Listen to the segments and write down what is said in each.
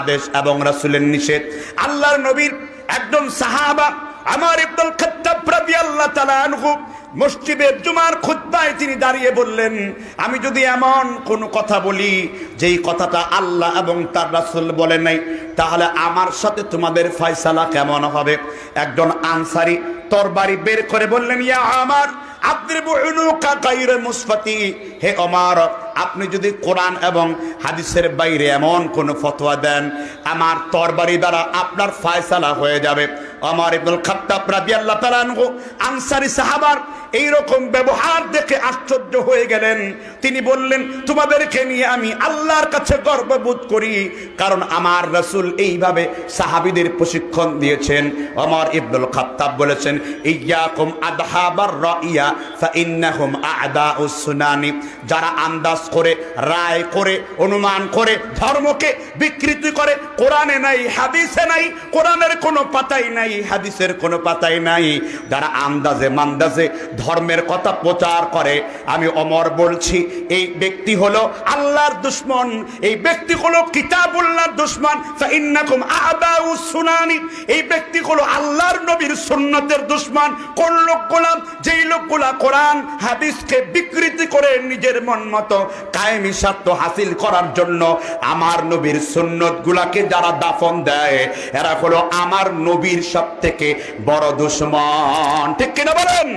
আদেশ এবং রাসূলের নিষেধ। আল্লাহর নবীর একজন সাহাবা আমার ইবনুল খাত্তাব রাদিয়াল্লাহু তাআলা আনহু মসজিদের জুমার খুতবায় তিনি দাঁড়িয়ে বললেন, আমি যদি এমন কোন কথা বলি যেই কথাটা আল্লাহ এবং তার রাসূল বলে নাই, তাহলে আমার সাথে তোমাদের ফয়সালা কেমন হবে? একজন আনসারী তরবারি বের করে বললেন, ইয়া আমার আদরিবু উনুকা গায়রা মুসফাতি, হে ওমর, আপনি যদি কোরআন এবং হাদিসের বাইরে এমন কোন ফতোয়া দেন, আমার তরবারি দ্বারা আপনার ফয়সালা হয়ে যাবে। ওমর ইবনুল খাত্তাব রাদিয়াল্লাহু তাআলা আনহু আনসারী সাহাবার এইরকম ব্যবহার দেখে আশ্চর্য হয়ে গেলেন। তিনি বললেন, তোমাদেরকে নিয়ে আমি আল্লাহর কাছে গর্ববোধ করি, কারণ আমার রাসূল এইভাবে সাহাবীদের প্রশিক্ষণ দিয়েছেন। ওমর ইবনুল খাত্তাব বলেছেন, ইয়্যাকুম আদহাবার রাইয়া ফাইন্নাহুম আ'দাউস সুনানি, যারা আন্দাজ করে, রায় করে, অনুমান করে ধর্মকে বিকৃতি করে, কোরআনে নাই, হাদিসে নাই, কোরআনের কোনো পাতাই নাই, হাদিসের কোনো পাতাই নাই, যারা আন্দাজে মান্দাজে ধর্মের কথা প্রচার করে, আমি ওমর বলছি এই ব্যক্তি হলো আল্লাহর দুশমন, এই ব্যক্তি হলো কিতাবুল্লাহর দুশমন। ফাইন্নাকুম আ'দাউস সুনানি, এই ব্যক্তি হলো আল্লাহর নবীর সুন্নতের দুশমন। কোন লোকগুলা? যেই লোকগুলা কোরআন হাদিসকে বিকৃতি করে নিজের মন মতো কায়েমি স্বার্থ হাসিল করার জন্য আমার নবীর সুন্নতগুলাকে যারা দাফন দেয়, এরা হলো আমার নবীর সবথেকে বড় দুশমন। ঠিক কিনা বলেন?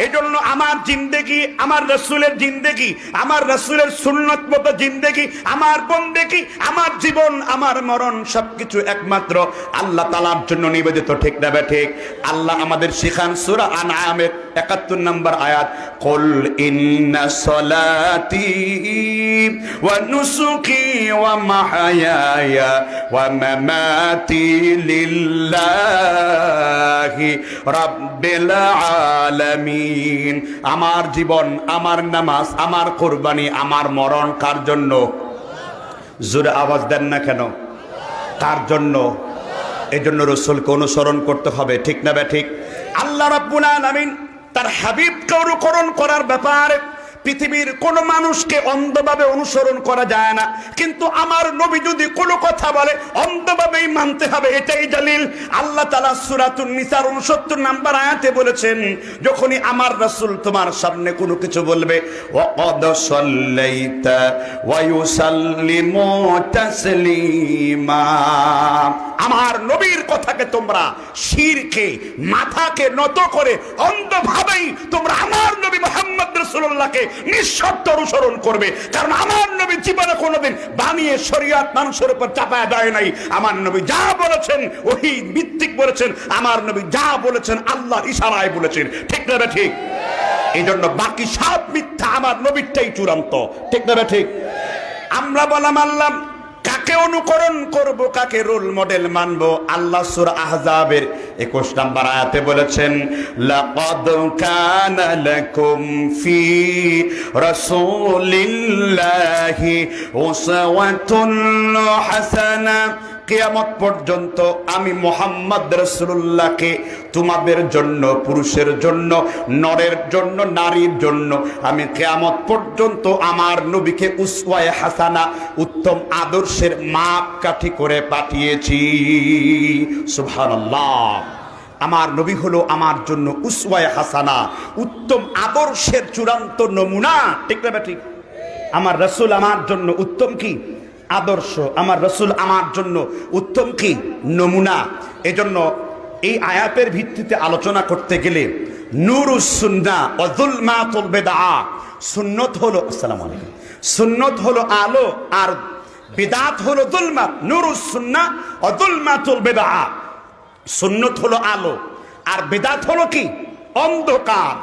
এই জন্য আমার জিন্দেগি, আমার রাসূলের জিন্দেগি, আমার রাসূলের সুন্নত মতো জিন্দেগি, আমার বন্দেগি, আমার জীবন, আমার মরণ সবকিছু একমাত্র আল্লাহ তাআলার জন্য নিবেদিত। ঠিক না ঠিক? আল্লাহ আমাদের শিখান সূরা আনআমের ৭১ নম্বর আয়াত, কুল ইন্না সলাতি ওয়া নুসুকি ওয়া মাহইয়ায়া ওয়া মামাতি লিল্লাহি রাব্বিল আলামিন। আমার জীবন, আমার নামাজ, আমার কুরবানি, আমার মরণ কার জন্য? জোরে আওয়াজ দেন না কেন? কার জন্য? এই জন্য রাসূলকে অনুসরণ করতে হবে। ঠিক না ঠিক? আল্লাহ রাব্বুল আলামিন তার হাবিবকে অনুকরণ করার ব্যাপারে পৃথিবীর কোন মানুষকে অন্ধভাবে অনুসরণ করা যায় না, কিন্তু আমার নবী যদি কোনো কথা বলে অন্ধভাবেই মানতে হবে, এটাই দলিল। আল্লাহ তাআলা সূরাতুন নিসার ৬৯ নম্বর আয়াতে বলেছেন, যখনই আমার রাসূল তোমার সামনে কোনো কিছু বলবে, ওয়াকাদ সাল্লাইতা ওয়া ইউসাল্লিমু তাসলিমা, আমার নবীর কথাকে তোমরা শিরকে মাথাকে নত করে অন্ধভাবেই তোমরা আমার নবী মুহাম্মদ রাসূলুল্লাহকে নিঃশর্ত অনুসরণ করবে। কারণ আমার নবী জীবনে কোনোদিন বানিয়ে শরীয়ত মানুষের উপর চাপায় দেয় নাই। আমার নবী যা বলেছেন ওহী ভিত্তিক বলেছেন, আমার নবী যা বলেছেন আল্লাহর ইশারায় বলেছেন। ঠিক না ঠিক? এই জন্য বাকি সব মিথ্যা, আমার নবীরটাই চূড়ান্ত। ঠিক না ঠিক? আমরা বললাম আল্লাহ কাকে অনুকরণ করব, কাকে রোল মডেল মানব? আল্লাহ সূরা আহজাবের ২১ নম্বর আয়াতে বলেছেন, লাকাদ কানা লাকুম ফি রাসূলিল্লাহি উসওয়াতুন হাসানা, কিয়ামত পর্যন্ত আমি মুহাম্মদ রাসূলুল্লাহকে তোমাদের জন্য, পুরুষের জন্য, নরের জন্য, নারীর জন্য, আমি কিয়ামত পর্যন্ত আমার নবীকে উসওয়ায়ে হাসানা, উত্তম আদর্শের মাপকাঠি করে পাঠিয়েছি। সুবহানাল্লাহ। আমার নবী হলো আমার জন্য উসওয়ায়ে হাসানা, উত্তম আদর্শের চূড়ান্ত নমুনা। ঠিক না ঠিক? আমার রাসূল আমার জন্য উত্তম কি? আদর্শ। আমার রাসূল আমার জন্য উত্তম কি? নমুনা। এজন্য এই আয়াতের ভিত্তিতে আলোচনা করতে গেলে নূরুস সুন্নাহ ওয়া যুলমাতুল বিদআ, সুন্নত হলো, আসসালামু আলাইকুম, সুন্নত হলো আলো আর বিদআত হলো যুলমাত। নূরুস সুন্নাহ ওয়া যুলমাতুল বিদআ, সুন্নত হলো আলো আর বিদআত হলো কি? অন্ধকার।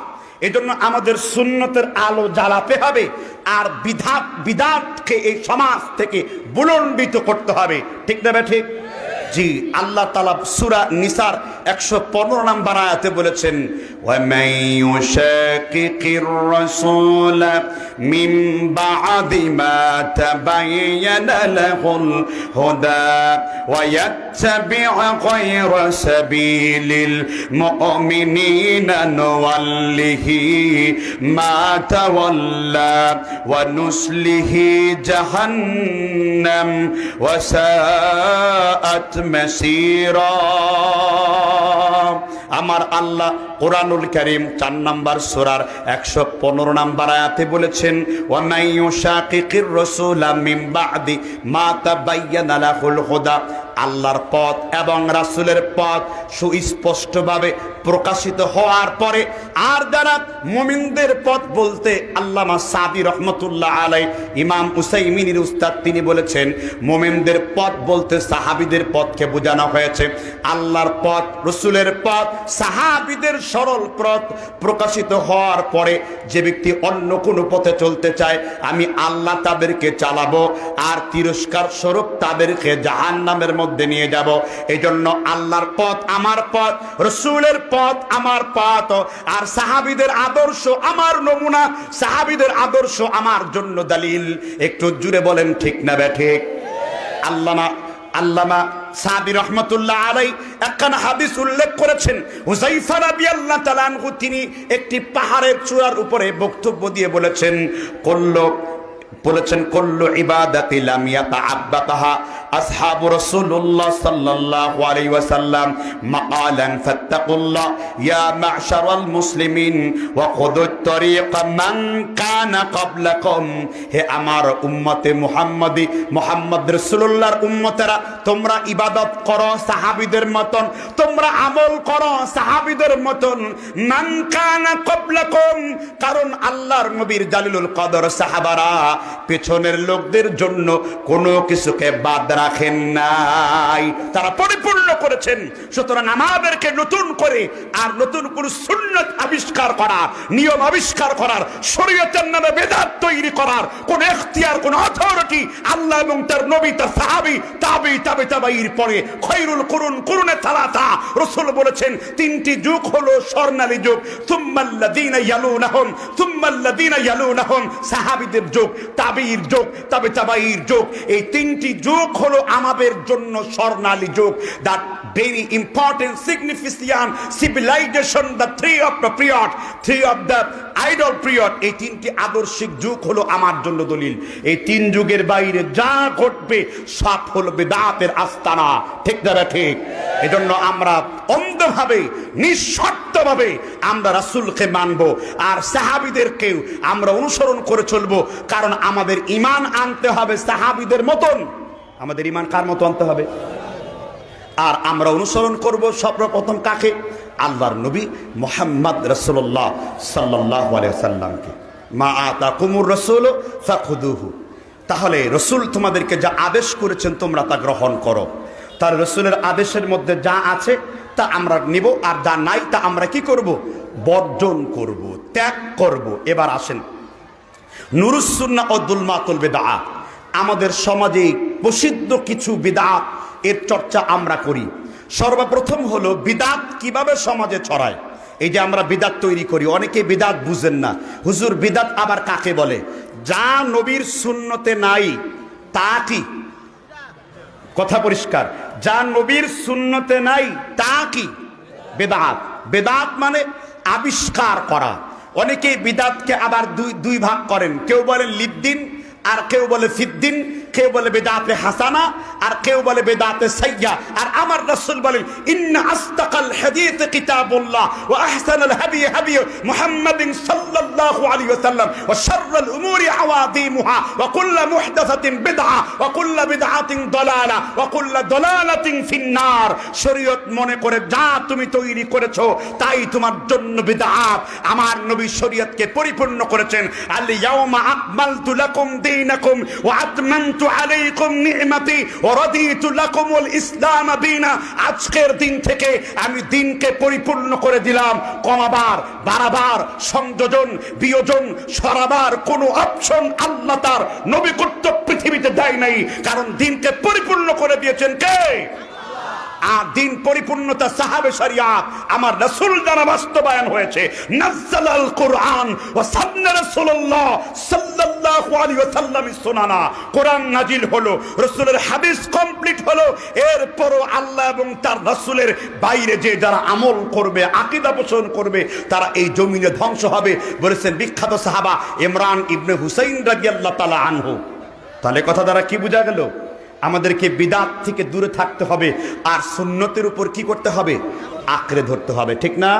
এজন্য আমাদের সুন্নতের আলো জ্বালাতে হবে আর বিদআতকে এই সমাজ থেকে বুলন্ডিত করতে হবে। ঠিক না ঠিক? জি, আল্লাহ তাআলা সূরা নিসার 115 নম্বর আয়াতে বলেছেন ওয়া মাইয়ুশাকিকির রাসূল মিন বা'দি মা তাবায়্যানা লাহুল হুদা ওয়া ইয়াত্তাবি' গায়রা সাবিলিল মুমিনিনা নুওয়াল্লিহি মা তাওয়াল্লা ওয়া নুসলিহি জাহান্নাম ওয়া সাআত মাসীরা। আমার আল্লাহ কোরআনুল কারীম 4 নম্বর সূরার 115 নম্বর আয়াতে বলেছেন ওয়া মাইয়ুশাকিকির রাসূলা মিন বা'দি মা তাবায়্যানা লাহুল হুদা, আল্লাহর পথ এবং রাসূলের পথ সুস্পষ্টভাবে প্রকাশিত হওয়ার পরে আর যারা মুমিনদের পথ বলতে আল্লামা সাদি রহমতুল্লাহ আলাইহি ইমাম উসাইমিনের উস্তাদ তিনি বলেছেন মুমিনদের পথ বলতে সাহাবীদের পথকে বোঝানো হয়েছে। আল্লাহর পথ, রাসূলের পথ, সাহাবীদের সরল পথ প্রকাশিত হওয়ার পরে যে ব্যক্তি অন্য কোনো পথে চলতে চায় আমি আল্লাহ তাদেরকে চালাবো আর তিরস্কার স্বরূপ তাদেরকে জাহান্নামের মধ্যে নিয়ে যাব। এজন্য আল্লাহর পথ আমার পথ, রাসূলের পথ আমার পথ, আর সাহাবীদের আদর্শ আমার নমুনা, সাহাবীদের আদর্শ আমার জন্য দলিল। একটু জুড়ে বলেন ঠিক না ঠিক? আল্লামা সাদি রহমতুল্লাহ আলাইহি একখানা হাদিস উল্লেখ করেছেন। হুযায়ফা রাদিয়াল্লাহু তাআলা আনহু তিনি একটি পাহাড়ের চূড়ার উপরে বক্তব্য দিয়ে বলেছেন কুল্লু ইবাদাতি লাম ইয়াতাআব্বাতাহা আসহাবু রাসূলুল্লাহ সাল্লাল্লাহু আলাইহি ওয়াসাল্লাম মাকালান ফাত্তাকুল্লাহ ইয়া মা'শারাল মুসলিমিন ওয়া খুদুত তরিকা মান কানা ক্বাবলাকুম। হে আমার উম্মতে মুহাম্মাদি, মুহাম্মদ রাসূলুল্লাহর উম্মতেরা, তোমরা ইবাদত করো সাহাবীদের মতন, তোমরা আমল করো সাহাবীদের মতন। মান কানা ক্বাবলাকুম, কারণ আল্লাহর নবীর জালিলুল কদর সাহাবারা পেছনের লোকদের জন্য কোনো কিছুকে বাদ রাখেন নাই, তারা পরিপূর্ণ করেছেন। সুতরাং আমাদেরকে নতুন করে আর নতুন কোন সুন্নাত আবিষ্কার করার, নিয়ম আবিষ্কার করার, শরীয়তের নামে বেদাত তৈরি করার কোন এখতিয়ার, কোন অথরিটি আল্লাহ এবং তার নবী, তার সাহাবী, তাবেঈর পরে খৈরুল কুরুন কুরুনে তালাতা। রাসূল বলেছেন তিনটি যুগ হলো স্বর্ণালী যুগ, সুম্মাল্লাযীনা ইয়ালুনাহুম, সুম্মাল্লাযীনা ইয়ালুনাহুম, সাহাবীদের যুগ, তাবেঈর যুগ, তাবেঈর যুগ। এই তিনটি যুগ হলো আমাদের জন্য স্বর্ণালী যুগ। That very important significant civilisation, the three of the idol period, এই তিনটি আদর্শিক যুগ হলো আমার জন্য দলিল। এই তিন যুগের বাইরে যা ঘটবে সব হলো বিদআতের আস্তানা। ঠিক না ঠিক? এজন্য আমরা অন্ধভাবে নিঃশর্তভাবে আমরা রাসূলকে মানবো আর সাহাবীদেরকেও আমরা অনুসরণ করে চলবো, কারণ আমাদের ঈমান আনতে হবে সাহাবীদের মতন। আমাদের ঈমান কার মতো আনতে হবে? আর আমরা অনুসরণ করব সর্বপ্রথম কাকে? আল্লাহর নবী মুহাম্মদ রাসূলুল্লাহ সাল্লাল্লাহু আলাইহি ওয়াসাল্লামকে। মা আতাকুমুর রাসূলু ফাখুযুহু, তাহলে রাসূল তোমাদেরকে যা আদেশ করেছেন তোমরা তা গ্রহণ করো। তার রাসূলের আদেশের মধ্যে যা আছে তা আমরা নিব, আর যা নাই তা আমরা কি করব? বর্জন করব, ত্যাগ করব। এবার আসেন নুরুস সুন্নাহ ও দুলমাতুল বিদআত। আমাদের সমাজে প্রসিদ্ধ কিছু বিদআত এর চর্চা আমরা করি। সর্বপ্রথম হলো বিদআত কিভাবে সমাজে ছড়ায়। এই যে আমরা বিদআত তৈরি করি, অনেকে বিদআত বুঝেন না। হুজুর বিদআত আবার কাকে বলে? যা নবীর সুন্নতে নাই তা কি? কথা পরিষ্কার, যা নবীর সুন্নতে নাই তা কি? বিদআত। বিদআত মানে আবিষ্কার করা। অনেকে বিদআতকে আবার দুই ভাগ করেন, কেউ বলেন লিদ্দিন আর কেউ বলে ফিদ্দিন, কেউ বলে বিদআতে হাসানা আর কেউ বলে বিদআতে সাইয়্যা। আর আমার রাসূল বলেন ইন্না আসতাকাল হাদিস কিতাবুল্লাহ ওয়া আহসানাল হাদি হাদি মুহাম্মাদিন সাল্লাল্লাহু আলাইহি ওয়াসাল্লাম ওয়া শাররাল উমুরি আওয়াদিমুহা ওয়া কুল্লু মুহদাসাতিন বিদআ ওয়া কুল্লু বিদআতিন দালালা ওয়া কুল্লু দালালাতিন ফিন্নার। শরীয়ত মনে করে যা তুমি তৈরি করেছো তাই তোমার জন্য বিদআত। আমার নবী শরীয়তকে পরিপূর্ণ করেছেন। আল ইয়াউমা আকমালতু লাকুম দীনাকুম ওয়া আতমামতু আলাইকুম নি'মাতি ওয়া রাদিতু লাকুমুল ইসলাম দীনা। আজকের দিন থেকে আমি দিনকে পরিপূর্ণ করে দিলাম। কমাবার, বাড়াবার, সংযোজন, বিয়োজন, সরাবার কোনো অপশন আল্লাহ তার নবী কর্তৃক পৃথিবীতে দেয় নাই, কারণ দিনকে পরিপূর্ণ করে দিয়েছেন কে? দিন পরিপূর্ণতা সাহাবে শরিয়াত আমার রাসূল দ্বারা বাস্তবায়ন হয়েছে। নাযালাল কুরআন ওয়া সান্না রাসূলুল্লাহ সাল্লাল্লাহু আলাইহি ওয়াসাল্লাম সুনানা, কোরআন নাজিল হলো, রাসূলের হাদিস কমপ্লিট হলো, এরপরও আল্লাহ এবং তার রাসূলের বাইরে যে যারা আমল করবে, আকীদা পোষণ করবে, তারা এই জমিনে ধ্বংস হবে বলেছেন বিখ্যাত সাহাবা ইমরান ইবনে হুসাইন রাদিয়াল্লাহু তাআলা আনহু। তাহলে কথা দ্বারা কি বোঝা গেল? আমাদেরকে বিদআত থেকে দূরে থাকতে হবে, আর সুন্নতের উপর কি করতে হবে? আঁকড়ে ধরতে হবে, ঠিক না?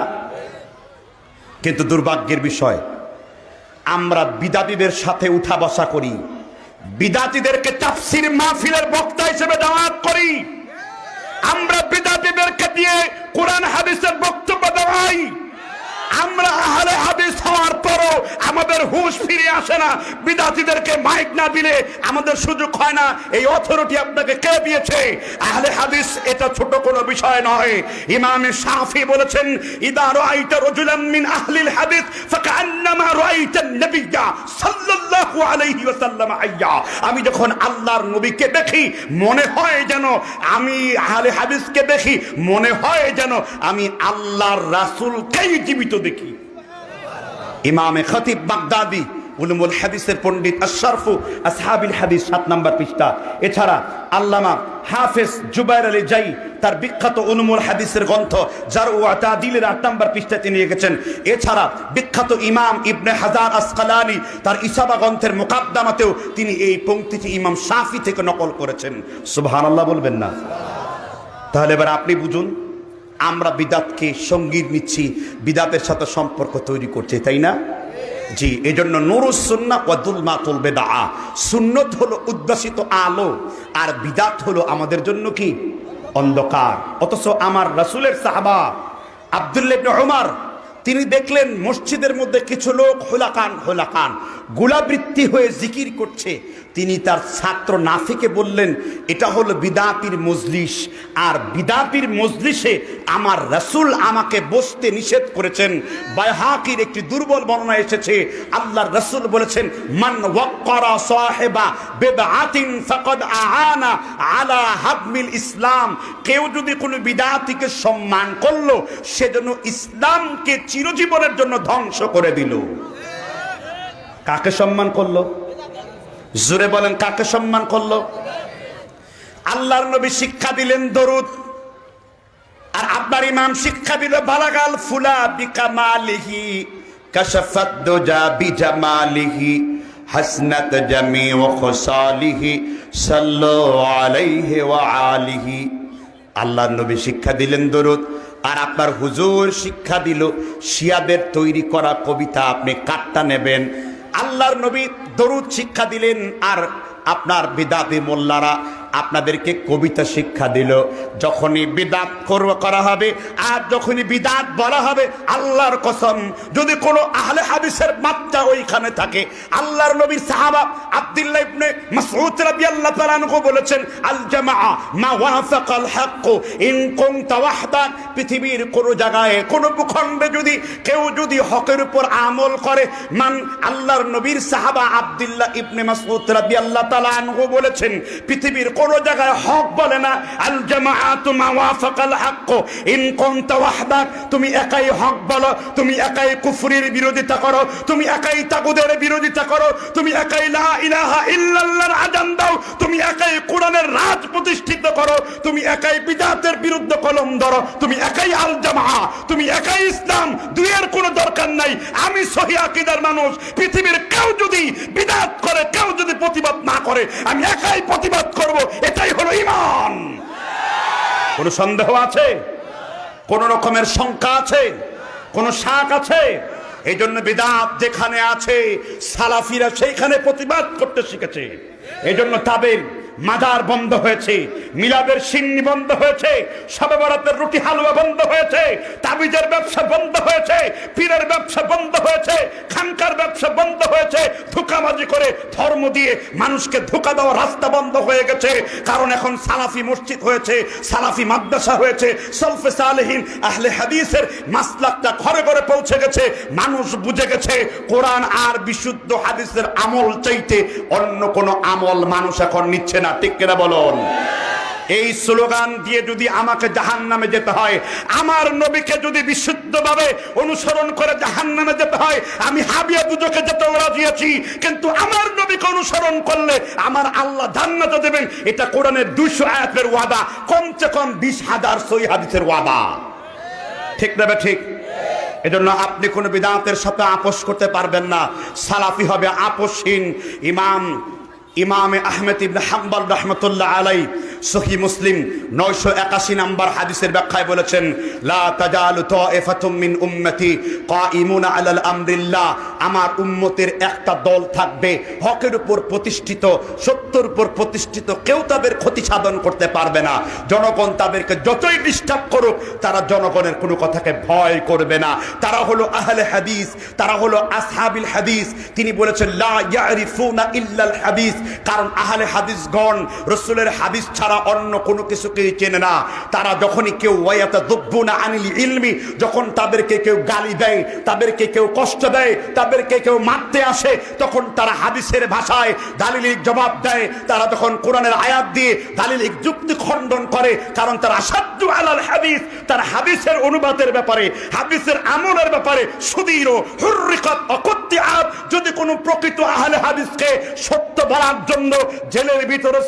কিন্তু দুর্ভাগ্যের বিষয়, আমরা বিদাতীদের সাথে উঠা বসা করি, বিদাতীদেরকে তাফসীর মাহফিলের বক্তা হিসেবে দাওয়াত করি, আমরা বিদাতীদেরকে দিয়ে কোরআন হাদিসের বক্তব্য দেওয়াই। আমরা আহলে হাদিস হওয়ার পরও আমাদের হুঁশ ফিরে আসে না। বিদাতীদেরকে মাইক না দিলে আমাদের সুযোগ হয় না। এই অথরিটি আপনাকে কে দিয়েছে? আহলে হাদিস। এটা ছোট কোনো বিষয় নয়। ইমাম শাফি বলেছেন, ইদা রাআইতা রাজুলান মিন আহলিল হাদিস ফাকান্নামা রাআইতান নাবিয়্যা সাল্লাল্লাহু আলাইহি ওয়াসাল্লাম আইয়া। আমি যখন আল্লাহর নবীকে দেখি মনে হয় যেন আমি আহলে হাদিসকে দেখি, মনে হয় যেন আমি আল্লাহর রাসূলকেই জীবিত দেখি। ইমামে খতিব বাগদাদি উলুমুল হাদিসের পণ্ডিত আশরাফু আসহাবিল হাদিস 7 নম্বর পৃষ্ঠা। এছাড়া আল্লামা হাফেজ জুবাইর আলী জাই তার বিখ্যাত উলুমুল হাদিসের গ্রন্থ জারউ ওয়া তা'দিলের 8 নম্বর পৃষ্ঠায় তিনি লিখেছেন। এছাড়া বিখ্যাত ইমাম ইবনে হাজার আসকালানি তার ইসাবা গ্রন্থের মুকাদ্দামাতেও তিনি এই পংক্তিটি ইমাম শাফি থেকে নকল করেছেন। সুবহানাল্লাহ বলবেন না? তাহলে এবার আপনি বুঝুন, আমরা বিদাতকে সঙ্গীত নিচ্ছি, বিদাতের সাথে সম্পর্ক তৈরি করছি, তাই না? জি, এই জন্য নুরুস সুন্নাহ ওয়া যুলমাতুল বিদআ, সুন্নত হলো উদ্ভাসিত আলো, আর বিদাত হলো আমাদের জন্য কি? অন্ধকার। অথচ আমার রাসূলের সাহাবা আব্দুল্লাহ ইবনে উমর তিনি দেখলেন মসজিদের মধ্যে কিছু লোক হোলাকান গোলাবৃত্তি হয়ে জিকির করছে। তিনি তার ছাত্র নাফিকে বললেন, এটা হলো বিদাতির মজলিস, আর বিদাতির মজলিসে আমার রাসূল আমাকে বসতে নিষেধ করেছেন। বাইহাকির একটি দুর্বল বর্ণনা এসেছে, আল্লাহর রাসূল বলেছেন, মান ওয়াক্কারা সাহিবা বিদআতিন ফাকাদ আআনা আলা হাদমিল ইসলাম। কেউ যদি কোনো বিদাতিকে সম্মান করলো, সেজন্য ইসলামকে চিরজীবনের জন্য ধ্বংস করে দিল। কাকে সম্মান করলো? জোরে বলেন, কাকে সম্মান করলো? আল্লাহর নবী শিক্ষা দিলেন দরুদ, আর আপনার ইমাম শিক্ষা দিল বালাগাল ফুলা বিকামালিহি কাশাফাত দুজা বিজামালিহি হাসনাত জামিউ খুসালিহি সাল্লু আলাইহি ওয়া আলিহি। আল্লাহর নবী শিক্ষা দিলেন দরুদ, আর আপনার হুজুর শিক্ষা দিল শিয়াদের তৈরি করা কবিতা আপনি কাটটা নেবেন। আল্লাহর নবী দরুদ শিক্ষা দিলেন, আর আপনার বিদাতি মোল্লারা আপনাদেরকে কবিতা শিক্ষা দিল। যখনই বিদাত করা হবে আর যখনই বিদাত বলা হবে, আল্লাহর কসম যদি কোনো আহলে হাদিসের মাত্রা ওইখানে থাকে, আল্লাহর নবীর সাহাবা আব্দুল্লাহ ইবনে মাসউদ রাদিয়াল্লাহু তাআলা আনহু বলেছেন, আল জামাআ মা ওয়াফাকাল হক ইন কুনতা ওয়াহদান। পৃথিবীর কোন জায়গায় কোন ভূখণ্ডে কেউ যদি হকের উপর আমল করে, মান আল্লাহর নবীর সাহাবা আব্দুল্লাহ ইবনে মাসউদ রাদিয়াল্লাহু তাআলা আনহু বলেছেন, পৃথিবীর কোন জায়গায় হক বলে না আল জামাআতু মা ওয়াফাকাল হক ইন কুনতা ওয়াহদাক। তুমি একাই হক বলো, তুমি একাই কুফরির বিরোধিতা করো, তুমি একাই তাগুদের বিরোধিতা করো, তুমি একাই লা ইলাহা ইল্লাল্লাহর আযান দাও, তুমি একাই কোরআনের রাজ প্রতিষ্ঠিত করো, তুমি একাই বিদআতের বিরুদ্ধে কলম ধরো, তুমি একাই আল জামাআ, তুমি একাই ইসলাম, দুইয়ের কোনো দরকার নাই। আমি সহিহ আকীদার মানুষ, পৃথিবীর কেউ যদি বিদআত করে, কেউ যদি প্রতিবাদ না করে, আমি একাই প্রতিবাদ করব, এটাই হলো ঈমান। কোন সন্দেহ আছে? কোন রকমের শঙ্কা আছে? কোন শাক আছে? এই জন্য বিদআত যেখানে আছে সালাফিরা সেইখানে প্রতিবাদ করতে শিখেছে। এই জন্য তাদের মাজার বন্ধ হয়েছে, মিলাদের সিন্নি বন্ধ হয়েছে, শবে বরাতের রুটি হালুয়া বন্ধ হয়েছে, তাবিজের ব্যবসা বন্ধ হয়েছে, পীরের ব্যবসা বন্ধ হয়েছে, খানকার ব্যবসা বন্ধ হয়েছে। ধোঁকাবাজি করে ধর্ম দিয়ে মানুষকে ধোঁকা দেওয়ার রাস্তা বন্ধ হয়ে গেছে। কারণ এখন সালাফি মসজিদ হয়েছে, সালাফি মাদ্রাসা হয়েছে, সলফে সালেহিন আহলে হাদিসের মাসলাকটা ঘরে ঘরে পৌঁছে গেছে। মানুষ বুঝে গেছে কোরআন আর বিশুদ্ধ হাদিসের আমল চাইতে অন্য কোনো আমল মানুষ এখন নিচ্ছে না, ঠিক কিনা বলুন? এই স্লোগান দিয়ে যদি আমাকে জাহান্নামে যেতে হয়, আমার নবীকে যদি বিশুদ্ধভাবে অনুসরণ করে জাহান্নামে যেতে হয়, আমি হাবিয়া দুজকে যেতে রাজি আছি, কিন্তু আমার নবীকে অনুসরণ করলে আমার আল্লাহ জান্নাতে দেবেন। এটা কোরআনের 200 আয়াতের ওয়াদা, কমসে কম 20,000 সহিহ হাদিসের ওয়াদা। ঠিক না ঠিক? এজন্য আপনি কোন বিদআতের সাথে আপোষ করতে পারবেন না। সালাফি হবে আপোষহীন। ইমাম আহমেদ ইবনে হাম্বল রাহমাতুল্লাহ আলাইহি সহিহ মুসলিম 981 নম্বর হাদিসের ব্যাখ্যায় বলেছেন, লা তাজালু তাইফাতুম মিন উম্মতি কাইমুনা আলাল আমরিল্লাহ, আমার উম্মতের একটা দল থাকবে হকের উপর প্রতিষ্ঠিত, সত্যের উপর প্রতিষ্ঠিত, কেউ তাদের ক্ষতি সাধন করতে পারবে না। জনগণ তাদেরকে যতই ডিস্টার্ব করুক, তারা জনগণের কোনো কথাকে ভয় করবে না। তারা হলো আহলে হাদিস, তারা হলো আসহাবিল হাদিস। তিনি বলেছেন লা ইয়ারিফুনা ইল্লাল হাদিস, কারণ আহলে হাদিসগণ রাসূলের হাদিস ছাড়া অন্য কোনো কিছুকে চেনে না। তারা যখনই কেউ ওয়ায়াতাদুব্বুনা আনিল ইলমি, যখন তাদেরকে কেউ গালি দেয়, তাদেরকে কেউ কষ্ট দেয়, তাদেরকে কেউ মারতে আসে, তখন তারা হাদিসের ভাষায় দালিলিক জবাব দেয়। তারা তখন কোরআনের আয়াত দিয়ে দালিলিক যুক্তি খণ্ডন করে, কারণ তারা আসাদ্দু আলাল হাদিস, তারা হাদিসের অনুবাদের ব্যাপারে, হাদিসের আমলের ব্যাপারে সুদীর হুররিকাত অকত্তিআব। যদি কোনো প্রকৃত আহলে হাদিসকে সত্য বলার জন্য জেলের ভিতরে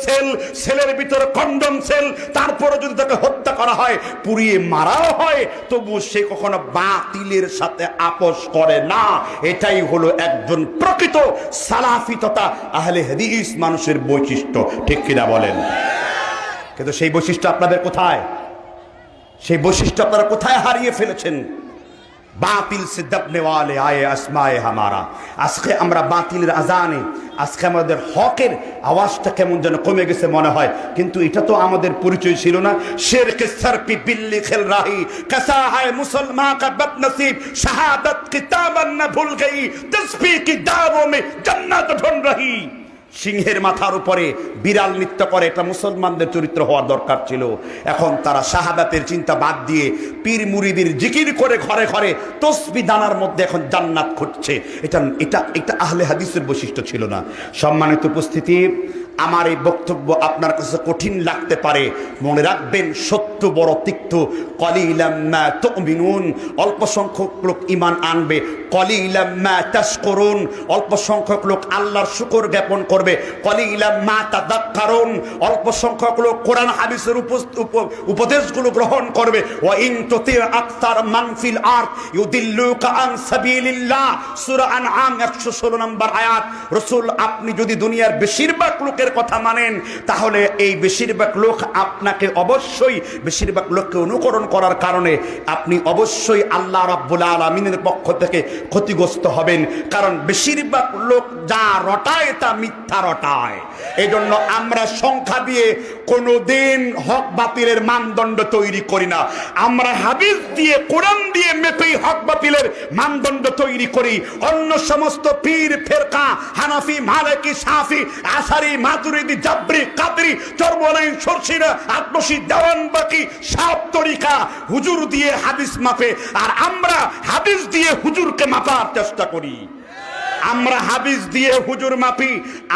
সেলের ভিতরে কন্ডম সেল, তারপরে যদি তাকে হত্যা করা হয়, পুড়িয়ে মারাও হয়, তবু সে কখনো বাতিলের সাথে আপোষ করে না। এটাই হলো একজন প্রকৃত সালাফি তথা আহলে হাদিস মানুষের বৈশিষ্ট্য। ঠিক কিনা বলেন? কিন্তু সেই বৈশিষ্ট্য আপনাদের কোথায়? সেই বৈশিষ্ট্য আপনারা কোথায় হারিয়ে ফেলেছেন? বাতিল সে দবনে ওয়ালে আয়ে আসমায়ে হামারা। আজকে আমরা বাতিলের আজানে, আজকে আমাদের হকের আওয়াজটা কেমন যেন কমে গেছে মনে হয়, কিন্তু এটা তো আমাদের পরিচয় ছিল না। শের কে সর পে বিল্লি খেল রাহি, कैसा है मुसलमान का बदनसीब, शहादत किताबन न भूल गई, तस्बीह की दावों में जन्नत ढूंढ रही। সিংহের মাথার উপরে বিড়াল নৃত্য করে, এটা মুসলমানদের চরিত্র হওয়ার দরকার ছিল। এখন তারা শাহাদাতের চিন্তা বাদ দিয়ে পীর মুরিদের জিকির করে ঘরে ঘরে তসবিহ দানার মধ্যে এখন জান্নাত খুঁজছে। এটা আহলে হাদিসের বৈশিষ্ট্য ছিল না। সম্মানিত উপস্থিতি, আমার এই বক্তব্য আপনার কাছে কঠিন লাগতে পারে। মনে রাখবেন, সত্য বড় তিক্ত। কলিলাম মা তুমিনুন, অল্প সংখ্যক লোক ঈমান আনবে। কলিলাম মা তাশকুরুন, অল্প সংখ্যক লোক আল্লাহর শুকর জ্ঞাপন করবে। কলিলাম মা তাযাক্কারুন, অল্প সংখ্যক লোক কোরআন হাদিসের উপদেশগুলো গ্রহণ করবে। ওয়া ইন তুতি আকতার মান ফিল আরদ ইউদিল্লুকা আন সাবিলিল্লাহ, সূরা আনআম 116 নম্বর আয়াত। রাসূল, আপনি যদি দুনিয়ার বেশিরভাগ লোকের কথা মানেন, তাহলে এই বেশিরভাগ লোক আপনাকে অবশ্যই, বেশিরভাগ লোককে অনুকরণ করার কারণে আপনি অবশ্যই আল্লাহ রাব্বুল আলামিনের পক্ষ থেকে ক্ষতিগ্রস্ত হবেন। কারণ বেশিরভাগ লোক যা রটায় তা মিথ্যা রটায়। এই জন্য আমরা সংখ্যা দিয়ে কোনোদিন হক বাতিলের মানদণ্ড তৈরি করি না। আমরা হাদিস দিয়ে, কোরআন দিয়ে মেপেই হক বাতিলের মানদণ্ড তৈরি করি। অন্য সমস্ত পীর ফেরকা, হানাফি, মালিকি, শাফি, আশারি, মাতুরিদি, জাবরি, কাদরি, চরমনাই, সরসিরা, আটনশি, দেওয়ানবাকি সব তরিকা হুজুর দিয়ে হাদিস মাপে, আর আমরা হাদিস দিয়ে হুজুরকে মাপার চেষ্টা করি। আমরা হাদিস দিয়ে হুজুর মাপি,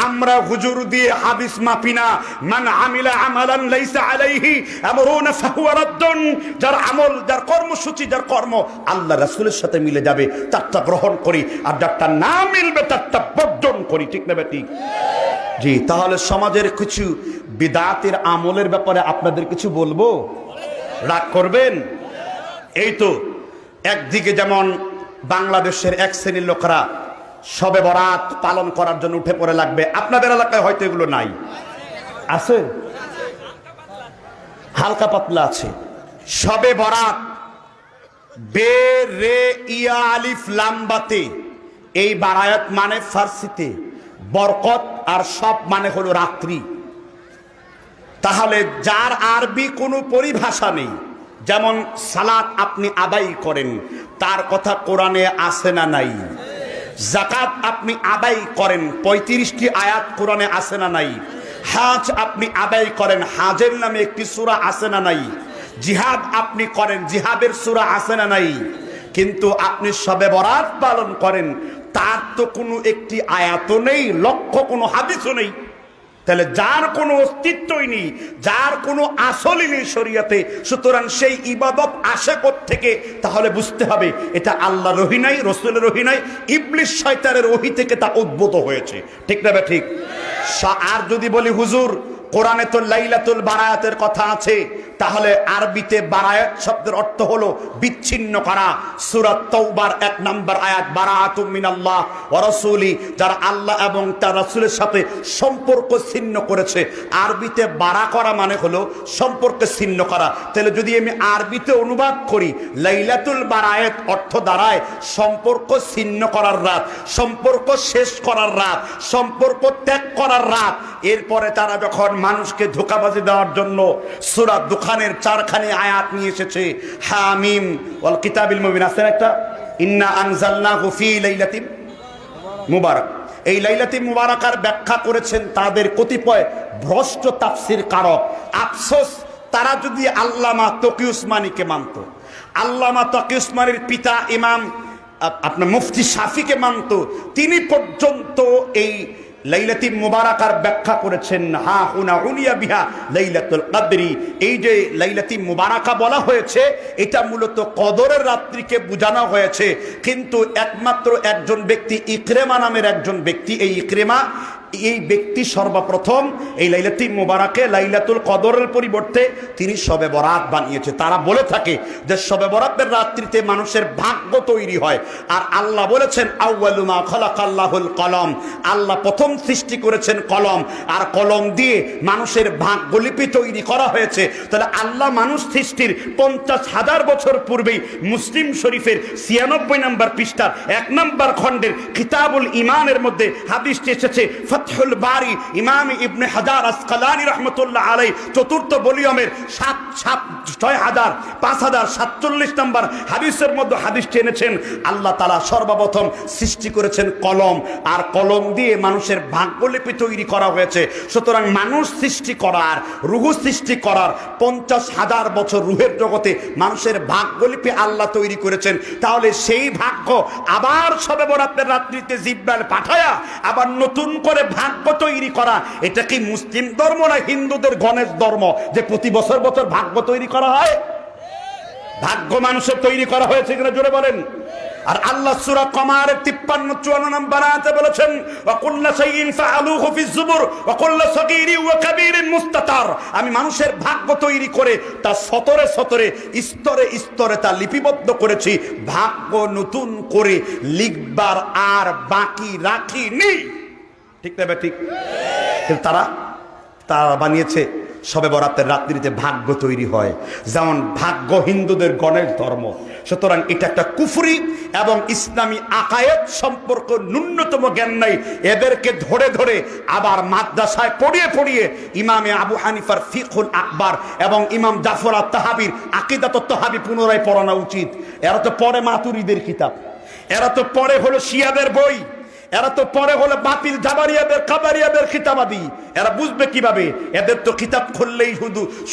আমরা হুজুর দিয়ে হাদিস মাপি না। মান আমিলা আমালান লাইসা আলাইহি আমরুনা ফাহুয়া রাদ্দুন, যার আমল, যার কর্মসূচি, যার কর্ম আল্লাহ রাসূলের সাথে মিলে যাবে তারটা গ্রহণ করি, আর যারটা না মিলবে তারটা বর্জন করি। ঠিক না ঠিক? জি, তাহলে সমাজের কিছু বিদআতের আমলের ব্যাপারে আপনাদের কিছু বলবো, রাগ করবেন? এই তো একদিকে যেমন বাংলাদেশের এক শ্রেণীর লোকেরা শবে বরাত পালন করার জন্য উঠে পড়ে লাগবে। আপনাদের এলাকায় হয়তো এগুলো নাই, আছে, হালকা পাতলা আছে। শবে বরাত, বে রে ইয়া আলিফ লাম বাতে, এই বারায়াত মানে ফার্সিতে বরকত, আর সব মানে হলো রাত্রি। তাহলে যার আরবি কোনো পরিভাষা নেই, যেমন সালাত আপনি আদায় করেন, তার কথা কোরআনে আছে না নাই? যাকাত আপনি আদায় করেন, 35টি আয়াত কোরআনে আছে না নাই? হাজ আপনি আদায় করেন, হাজের নামে একটি সূরা আছে না নাই? জিহাদ আপনি করেন, জিহাদের সূরা আছে না নাই? কিন্তু আপনি শবে বরাত পালন করেন, তার তো কোনো একটি আয়াতও নেই, লক্ষ্য কোনো হাদিসও নেই। তাহলে যার কোনো অস্তিত্বই নেই, যার কোনো আসলই নেই শরীয়তে, সুতরাং সেই ইবাদত আসে থেকে, তাহলে বুঝতে হবে এটা আল্লাহর ওহী নাই, রাসূলের ওহী নাই, ইবলিস শয়তানের ওহী থেকে তা উদ্ভূত হয়েছে। ঠিক না ঠিক? আর যদি বলি হুজুর কোরআনে তো লাইলাতুল বারায়াতের কথা আছে, তাহলে আরবিতে বারায়াত শব্দের অর্থ হলো বিচ্ছিন্ন করা। সূরা তাওবার 1 নম্বর আয়াত, বারাআতুম মিনাল্লাহ ওয়া রাসূলি, যারা আল্লাহ এবং তার রাসূলের সাথে সম্পর্ক ছিন্ন করেছে। আরবিতে বারা করা মানে হলো সম্পর্ক ছিন্ন করা। তাহলে যদি আমি আরবিতে অনুবাদ করি, লাইলাতুল বারায়াত অর্থ দাঁড়ায় সম্পর্ক ছিন্ন করার রাত, সম্পর্ক শেষ করার রাত, সম্পর্ক ত্যাগ করার রাত। এরপরে তারা যখন মানুষকে ধোঁকাবাজি দেওয়ার জন্য সূরা দুখানের 4খানি আয়াত নিয়ে এসেছে, হামিম ওয়াল কিতাবিল মুবিন, আছে একটা, ইন্না আনজালনাহু ফি লাইলাতিন মুবারাক। এই লাইলাতুল মুবারাকার ব্যাখ্যা করেছেন তাদের কতিপয় ভ্রষ্ট তাফসীর কারক। আফসোস, তারা যদি আল্লামা তকি উসমানীকে মানত, আল্লামা তকি উসমানীর পিতা ইমাম আপনার মুফতি শাফিকে মানত, তিনি পর্যন্ত এই লাইলাতুল মুবারাকার ব্যাখ্যা করেছেন হা হুনা উনিয়া বিহা লাইলাতুল কদরি। এই যে লাইলাতুল মুবারাকা বলা হয়েছে, এটা মূলত কদরের রাত্রিকে বোঝানো হয়েছে। কিন্তু একমাত্র একজন ব্যক্তি, ইকরিমা নামের একজন ব্যক্তি, এই ইকরিমা এই ব্যক্তি সর্বপ্রথম এই লাইলাতুল মুবারাকে লাইলাতুল কদরের পরিবর্তে তিনি শবে বরাত বানিয়েছে। তারা বলে থাকে যে শবে বরাতের রাত্রিতে মানুষের ভাগ্য তৈরি হয়। আর আল্লাহ বলেছেন আউয়ালু মা খালাকাল্লাহুল কলম, আল্লাহ প্রথম সৃষ্টি করেছেন কলম, আর কলম দিয়ে মানুষের ভাগ্যলিপি তৈরি করা হয়েছে। তাহলে আল্লাহ মানুষ সৃষ্টির 50,000 বছর পূর্বেই মুসলিম শরীফের 96 নম্বর পৃষ্ঠার 1 নম্বর খণ্ডের কিতাবুল ঈমানের মধ্যে হাদিসটি এসেছে। ফাতহুল বারি ইমাম ইবনে হাজার আসকালানি রাহমাতুল্লাহ আলাইহি 4th ভলিউমের 5047 নম্বর হাদিসের মধ্যে হাদিসটি এনেছেন। আল্লাহ তাআলা সর্বপ্রথম সৃষ্টি করেছেন কলম, আর কলম দিয়ে মানুষের ভাগ্যলিপি তৈরি করা হয়েছে। সুতরাং মানুষ সৃষ্টি করার, রূহ সৃষ্টি করার 50,000 বছর রূহের জগতে মানুষের ভাগ্যলিপি আল্লাহ তৈরি করেছেন। তাহলে সেই ভাগ্য আবার শবে বরাতের রাত্রিতে জিব্রাইল পাঠায়া আবার নতুন করে ভাগ্য তৈরি করা, এটা কি মুসলিম ধর্ম না হিন্দুদের গণেশ ধর্ম যে প্রতি বছর বছর ভাগ্য তৈরি করা হয়? ভাগ্য মানুষের তৈরি করা হয়েছে কিনা জোরে বলেন। আর আল্লাহ সূরা কমারের 53-54 নম্বর আয়াতে বলেছেন ওয়া কুল্লু শাইইন ফাআলুহু ফিজ জুবুর ওয়া কুল্লু সগীরিন ওয়া কাবীরিন মুস্তাতার, আমি মানুষের ভাগ্য তৈরি করে তা সতরে সতরে স্তরে স্তরে তা লিপিবদ্ধ করেছি, ভাগ্য নতুন করে লিখবার আর বাকি রাখিনি। ঠিক না ঠিক? কিন্তু তারা বানিয়েছে শবে বরাতের রাত্রিতে ভাগ্য তৈরি হয়, যেমন ভাগ্য হিন্দুদের গণেশ ধর্ম। সুতরাং এটা একটা কুফরি এবং ইসলামী আকায়েদ সম্পর্ক ন্যূনতম জ্ঞান নাই। এদেরকে ধরে ধরে আবার মাদ্রাসায় পড়িয়ে পড়িয়ে ইমামে আবু হানিফার ফিকহুল আকবার এবং ইমাম জাফর আত-তাহাবির আকিদাতুত তাহাবি পুনরায় পড়ানো উচিত। এরা তো পড়ে মাতুরিদের কিতাব, এরা তো পড়ে হলো শিয়াদের বই, এরা তো পরে হলো বাতিল জাবারিয়াদের কাবারিয়াদের কিতাবাদি। এরা বুঝবে কিভাবে? এদের তো কিতাব খুললেই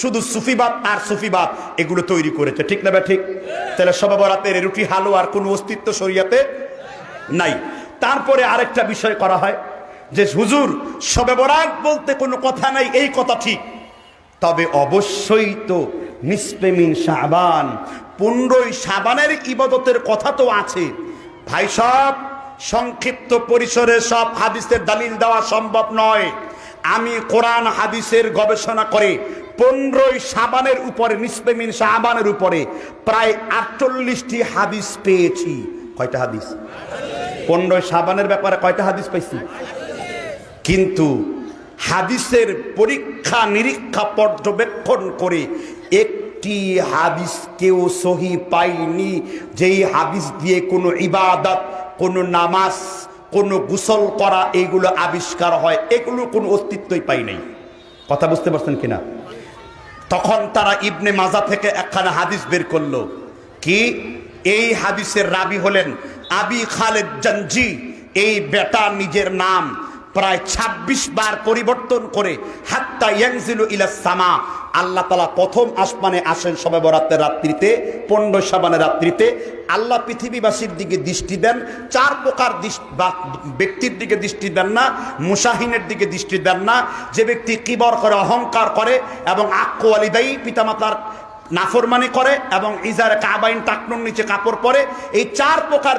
শুধু সুফিবাদ আর সুফিবাদ এগুলো তৈরি করেছে। ঠিক না ঠিক? তাহলে শবে বরাতের রুটি হালুয়ার কোনো অস্তিত্ব শরীয়তে নাই। তারপরে আরেকটা বিষয় করা হয় যে হুজুর শবে বরাত বলতে কোনো কথা নাই, এই কথা ঠিক, তবে অবশ্যই তো নিসফে মিন শাবান, 15ই শাবানের ইবাদতের কথা তো আছে। ভাই সব সংক্ষিপ্ত পরিসরে সব হাদিসের দলিল দেওয়া সম্ভব নয়। আমি কোরআন হাদিসের গবেষণা করে 15ই শাবানের উপরে, নিসফে মিন শাবানের উপরে প্রায় 48টি হাদিস পেয়েছি। কয়টা হাদিস? 15ই শাবানের ব্যাপারে কয়টা হাদিস পাইছি? কিন্তু হাদিসের পরীক্ষা নিরীক্ষা পর্যবেক্ষণ করে একটি হাদিস কেউ সহি পাইনি যেই হাদিস দিয়ে কোনো ইবাদত, কোনো নামাজ, কোনো গোসল করা এগুলো আবিষ্কার হয়, এগুলো কোনো অস্তিত্বই পাই নাই। কথা বুঝতে পারছেন কিনা? তখন তারা ইবনে মাজা থেকে একখানা হাদিস বের করলো। কি? এই হাদিসের রাবি হলেন আবি খালেদ জঞ্জি। এই বেটা নিজের নাম প্রায় 26 বার পরিবর্তন করে হাত্তা ইয়ানজিলু ইলা সামা, আল্লাহ তাআলা প্রথম আসমানে আসেন শবে বরাতের রাত্রিতে, 15 শাবানের রাত্রিতে। আল্লাহ পৃথিবীবাসীর দিকে দৃষ্টি দেন, 4 প্রকার ব্যক্তির দিকে দৃষ্টি দেন না। মুসাহিনের দিকে দৃষ্টি দেন না, যে ব্যক্তি কিবর করে, অহংকার করে এবং আক্কু ওয়ালিদাই পিতামাতার নাফরমানি করে এবং ইজার কাবাইন টাকনুর নিচে কাপড় পরে, এই 4 প্রকার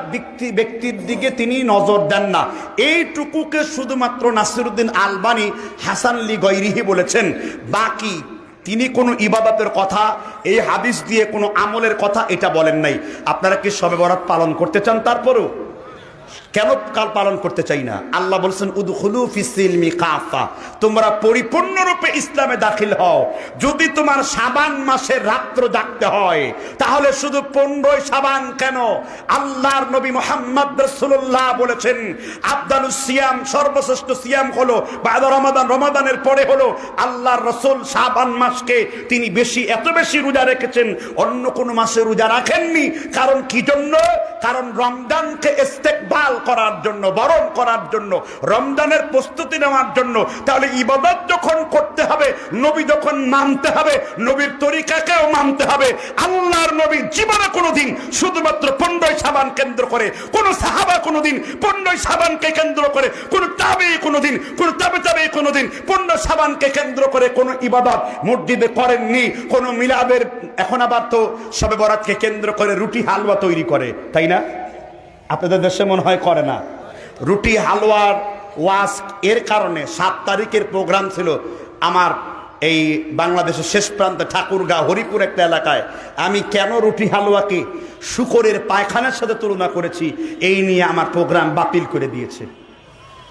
ব্যক্তির দিকে তিনি নজর দেন না। এইটুকুকে শুধুমাত্র নাসিরুদ্দিন আলবানী হাসান লি গৈরিহি বলেছেন। বাকি তিনি কোনো ইবাদতের কথা, এই হাদিস দিয়ে কোনো আমলের কথা এটা বলেন নাই। আপনারা কি শবে বরাত পালন করতে চান? তারপরেও কেন কাল পালন করতে চাই না? আল্লাহ বলছেন উদখুলু ফিস-সিলমি কাফা, তোমরা পরিপূর্ণরূপে ইসলামে দাখিল হও। যদি তোমার শাবান মাসের রাত্র জাগতে হয় তাহলে শুধু 15 শাবান কেন, আল্লাহর নবী মুহাম্মদ রাসূলুল্লাহ বলেছেন আফদালুস সিয়াম, সর্বশ্রেষ্ঠ সিয়াম হলো বাদা রমাদান, রমাদানের পরে হলো আল্লাহর রাসূল শাবান মাসকে তিনি এত বেশি রোজা রেখেছেন, অন্য কোনো মাসে রোজা রাখেননি। কারণ কি জন্য? কারণ রমজানকে ইস্তেকবাল করার জন্য, বরণ করার জন্য, রমজানের প্রস্তুতি নেওয়ার জন্য। তাহলে ইবাদত যখন করতে হবে, নবী যখন মানতে হবে, নবীর তরিকাকেও মানতে হবে। আল্লাহর নবী জীবনে কোনোদিন শুধুমাত্র 15 শাবান কেন্দ্র করে, কোন সাহাবা কোনোদিন 15 শাবানকে কেন্দ্র করে, কোন তাবেঈ কোনোদিন, কোন তাবেঈ কোনোদিন 15 শাবানকে কেন্দ্র করে কোন ইবাদত মসজিদে করেননি। কোন মিলাদের, এখন আবার তো শবে বরাতকে কেন্দ্র করে রুটি হালুয়া তৈরি করে, তাই না? আপনাদের দেশে মনে হয় করে না। রুটি হালুয়ার ওয়াজ এর কারণে 7 তারিখের প্রোগ্রাম ছিল আমার এই বাংলাদেশের শেষ প্রান্তে ঠাকুরগাঁও হরিপুর একটা এলাকায়। আমি কেন রুটি হালুয়াকে শূকরের পায়খানার সাথে তুলনা করেছি, এই নিয়ে আমার প্রোগ্রাম বাতিল করে দিয়েছে।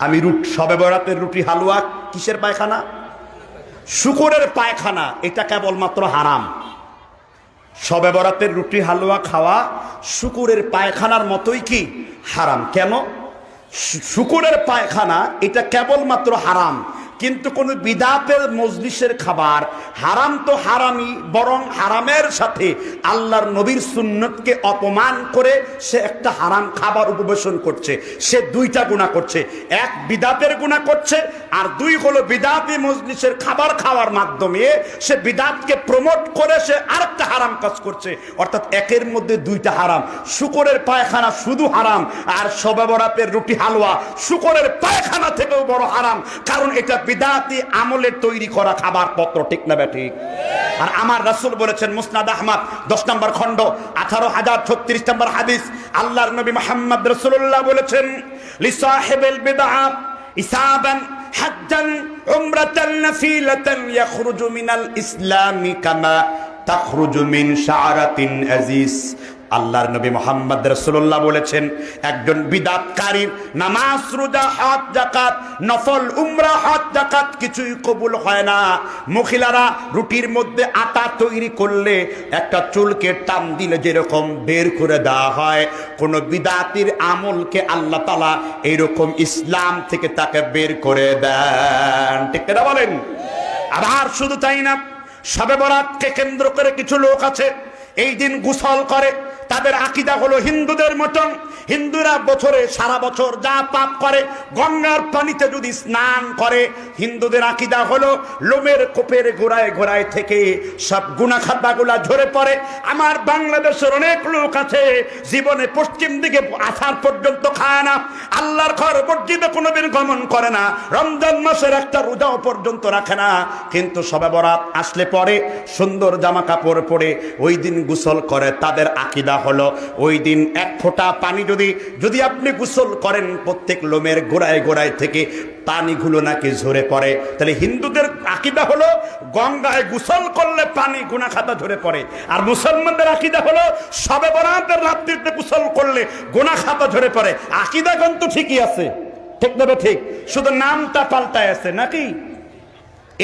আমি শবে বরাতের রুটি হালুয়া কিসের পায়খানা? শূকরের পায়খানা। এটা কেবলমাত্র হারাম। শবে বরাতের রুটি হালুয়া খাওয়া শূকরের পায়খানার মতোই কি হারাম। কেন? শূকরের পায়খানা এটা কেবলমাত্র হারাম, কিন্তু কোন বিদাতের মজলিসের খাবার হারাম তো হারামই, বরং হারামের সাথে আল্লাহর নবীর সুন্নতকে অপমান করে সে একটা হারাম খাবার উপবেশন করছে। সে 2টা গুনাহ করছে, 1 বিদাতের গুনাহ করছে, আর 2 হলো বিদাতি মজলিসের খাবার খাওয়ার মাধ্যমে সে বিদাতকে প্রমোট করে সে আরেকটা হারাম কাজ করছে। অর্থাৎ একের মধ্যে 2টা হারাম। শূকরের পায়খানা শুধু হারাম, আর শবে বরাতের রুটি হালুয়া শূকরের পায়খানা থেকেও বড় হারাম, কারণ এটা বিদাতি আমলের তৈরি করা খাবার পত্র, ঠিক না ঠিক? আর আমার রাসূল বলেছেন মুসনাদ আহমদ 10 নম্বর খণ্ড 18036 নম্বর হাদিস, আল্লাহর নবী মুহাম্মদ রাসূলুল্লাহ বলেছেন লিসাহিবিল বিদআ ইসাবান হাজ্জান উমরাতান নাফিলাতান ইয়াখরুজু মিনাল ইসলামি কামা তাখরুজু মিন শাআরাতিন আজিজ। আল্লাহর নবী মুহাম্মদ রাসূলুল্লাহ বলেছেন একজন বিদআতকারীর নামাজ, রোজা, হজ, যাকাত, নফল উমরা, হজ, যাকাত কিছুই কবুল হয় না। মহিলারা রুটির মধ্যে আটা তৈরি করলে একটা চুলকে টান দিলে যেরকম বের করে দেওয়া হয়, কোন বিদআতির আমলকে আল্লাহ তাআলা এরকম ইসলাম থেকে তাকে বের করে দেন, ঠিক না বলেন? আবার শুধু তাই না, শবে বরাতকে কেন্দ্র করে কিছু লোক আছে এই দিন গোসল করে। তাদের আকীদা হলো হিন্দুদের মতন। হিন্দুরা বছরে সারা বছর যা পাপ করে গঙ্গার পানিতে যদি স্নান করে, হিন্দুদের আকীদা হলো লোমের কোপের গোড়ায় গোড়ায় থেকে সব গুনাহ খাতাগুলা ঝরে পড়ে। আমার বাংলাদেশের অনেক লোক আছে জীবনে পশ্চিম দিকে আসার পর্যন্ত খায় না, আল্লাহর ঘর মসজিদে কোনোদিন গমন করে না, রমজান মাসের একটা রোজাও পর্যন্ত রাখে না, কিন্তু শবে বরাত আসলে পরে সুন্দর জামা কাপড় পরে ওই দিন গোসল করে। তাদের আকীদা হলো ওই দিন 1 ফোঁটা পানি যদি আপনি গোসল করেন, প্রত্যেক লোমের গোড়ায় গোড়ায় থেকে পানিগুলো নাকি ঝরে পড়ে। তাহলে হিন্দুদের আকীদা হলো গঙ্গায় গোসল করলে পানি গুনাহ খাতা ঝরে পড়ে, আর মুসলমানদের আকীদা হলো শবে বরাতের রাত্রিতে গোসল করলে গুনাহ খাতা ঝরে পড়ে। আকীদা কিন্তু ঠিকই আছে, ঠিক না ঠিক? শুধু নামটা পাল্টায় আছে নাকি?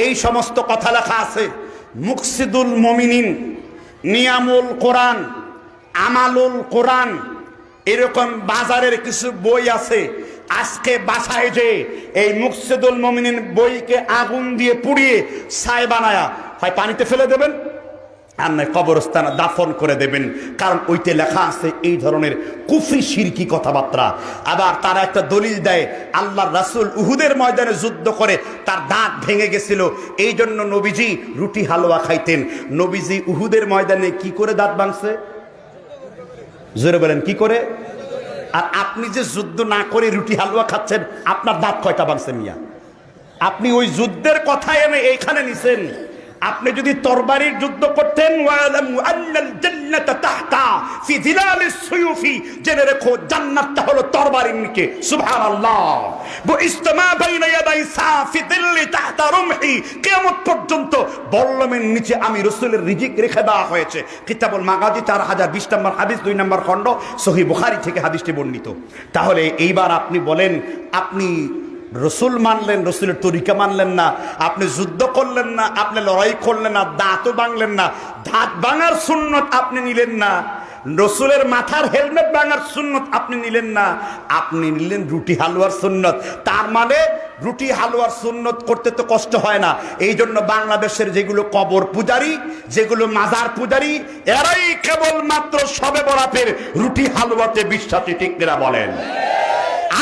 এই সমস্ত কথা লেখা আছে মুকসিদুল মুমিনিন, নিয়ামুল কোরআন, আমালুল কোরআন, এরকম বাজারের কিছু বই আছে। আজকে বাসায় যে এই মুকসিদুল মুমিনিন বইকে আগুন দিয়ে পুড়িয়ে ছাই বানায়া হয় পানিতে ফেলে দেবেন, আর নয় কবরস্থানে দাফন করে দেবেন, কারণ ওইতে লেখা আছে এই ধরনের কুফরি শিরকি কথাবার্তা। আবার তারা একটা দলিল দেয়, আল্লাহর রাসূল উহুদের ময়দানে যুদ্ধ করে তার দাঁত ভেঙে গেছিল, এই জন্য নবীজি রুটি হালুয়া খাইতেন। নবীজি উহুদের ময়দানে কি করে দাঁত ভাঙছে? জোরে বলেন, কি করে? আর আপনি যে যুদ্ধ না করে রুটি হালুয়া খাচ্ছেন, আপনার দাঁত কয়টা ভাঙছে মিয়া? আপনি ওই যুদ্ধের কথা এনে এইখানে নিছেন। আপনি যদি তরবারির যুদ্ধ করতেন, ওয়ালামু আন্নাল জান্নাতা তাহতা ফি যিলালিস সুয়ুফি, জেনে রেখো জান্নাতটা হলো তরবারির নিচে। সুবহানাল্লাহ। বুইস্তামা বাইনা ইয়াদাই সাফি দিল্লি তাহতা রুমহি, কিয়ামত পর্যন্ত বল্লমের নিচে আমি রাসূলের রিজিক রেখে দেওয়া হয়েছে। কিতাবুল মাগাজি 4020 নম্বর হাদিস, 2 নম্বর খণ্ড, সহিহ বুখারী থেকে হাদিসটি বর্ণিত। তাহলে এইবার আপনি বলেন, আপনি রসুল মানলেন, রসুলের তরিকা মানলেন না, আপনি যুদ্ধ করলেন না, আপনি লড়াই করলেন না, দাঁতও ভাঙলেন না, দাঁত ভাঙার সুন্নত আপনি নিলেন না, রসুলের মাথার হেলমেট ভাঙার সুন্নত আপনি নিলেন না, আপনি নিলেন রুটি হালুয়ার সুন্নত। তার মানে রুটি হালুয়ার সুন্নত করতে তো কষ্ট হয় না। এই জন্য বাংলাদেশের যেগুলো কবর পূজারি, যেগুলো মাজার পূজারি, এরাই কেবলমাত্র শবে বরাতের রুটি হালুয়াতে বিশ্বাসী। ঠিক কিনা বলেন?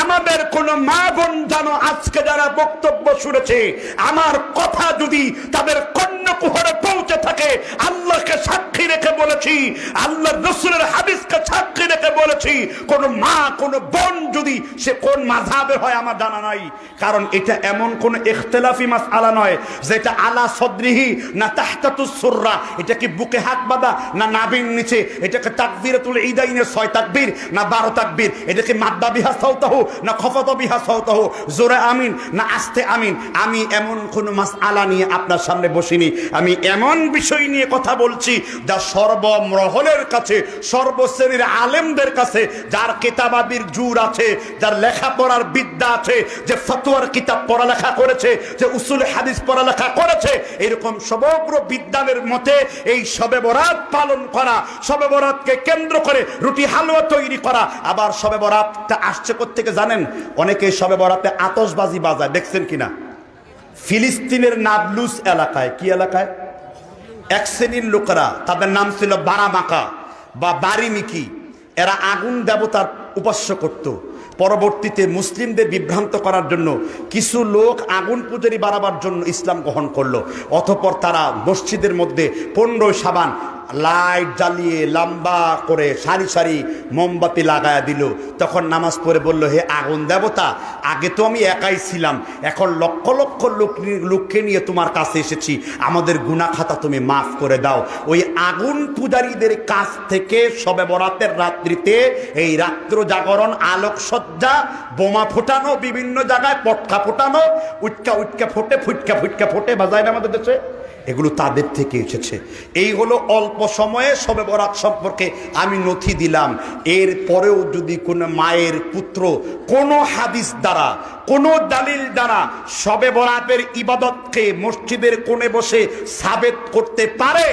আমাদের কোন মা বোন জানো আজকে যারা বক্তব্য শুনেছে, আমার কথা যদি তাদের কর্ণকুহরে পৌঁছে থাকে, আল্লাহকে সাক্ষী রেখে বলেছি, আল্লাহর রাসূলের হাদিসকে সাক্ষী রেখে বলেছি, কোন মা কোন বোন যদি সে কোন মাযহাবের হয় আমার জানা নাই, কারণ এটা এমন কোন ইখতিলাফি মাসআলা নয় যেটা আলা সদরিহি না তাহতাতুস সুররা, এটা কি বুকে হাত বাঁধা না নাভির নিচে, এটাকে তাকবীরাতুল ঈদাইনে 6 তাকবীর না 12 তাকবীর, এটাকে মাদ্দা বিহা সাউতাহু না খফাদা বিহা সাউতাহু, জোরে আমিন না আস্তে আমিন। আমি এমন কোন মাসআলা নিয়ে আপনার সামনে বসিনি, আমি এমন বিষয় নিয়ে কথা বলছি যা সর্বমহলের কাছে, সর্বশ্রেণীর আলেমদের কাছে, যার কিতাবাবির জুর আছে, যার লেখাপড়ার বিদ্যা আছে, যে ফতোয়ার কিতাব পড়ালেখা করেছে, যে উসুল হাদিস পড়ালেখা করেছে, এরকম সমগ্র বিদ্যানের মতে এই শবে বরাত পালন করা, শবে বরাতকে কেন্দ্র করে রুটি হালুয়া তৈরি করা। আবার শবে বরাতটা আসছে কোত্থেকে জানেন? অনেকে শবে বরাতে আতশবাজি বাজায়, দেখছেন কিনা? ফিলিস্তিনের নাবলুস এলাকায়, কি এলাকায়, এক শ্রেণীর লোকেরা, তাদের নাম ছিল বারামাকা বা বারিমিকি, এরা আগুন দেবতার উপাস্য করত। পরবর্তীতে মুসলিমদের বিভ্রান্ত করার জন্য কিছু লোক আগুন পূজারি বাড়াবার জন্য ইসলাম গ্রহণ করলো। অতঃপর তারা মসজিদের মধ্যে 15 শাবান লাইট জ্বালিয়ে লম্বা করে সারি সারি মোমবাতি লাগায়া দিল। তখন নামাজ পড়ে বলল, হে আগুন দেবতা, আগে তো আমি একাই ছিলাম, এখন লক্ষ লক্ষ লোককে নিয়ে তোমার কাছে এসেছি, আমাদের গুনাহ খাতা তুমি মাফ করে দাও। ওই আগুন পূজারীদের কাছ থেকে শবে বরাতের রাত্রিতে এই রাত্র জাগরণ, আলোকসজ্জা, বোমা ফোটানো, বিভিন্ন জায়গায় পটকা ফোটানো, উটকা উটকা ফোটে, ফুটকা ফুটকা ফোটে, বাজায় না আমাদের দেশে, এগুলো তাদের থেকে এসেছে। এই হলো অল্প সময়ে শবে বরাত সম্পর্কে আমি নথি দিলাম। এর পরেও যদি কোনো মায়ের পুত্র কোনো হাদিস দ্বারা, কোনো দালিল দ্বারা শবে বরাতের ইবাদতকে মসজিদের কোণে বসে সাবেত করতে পারে,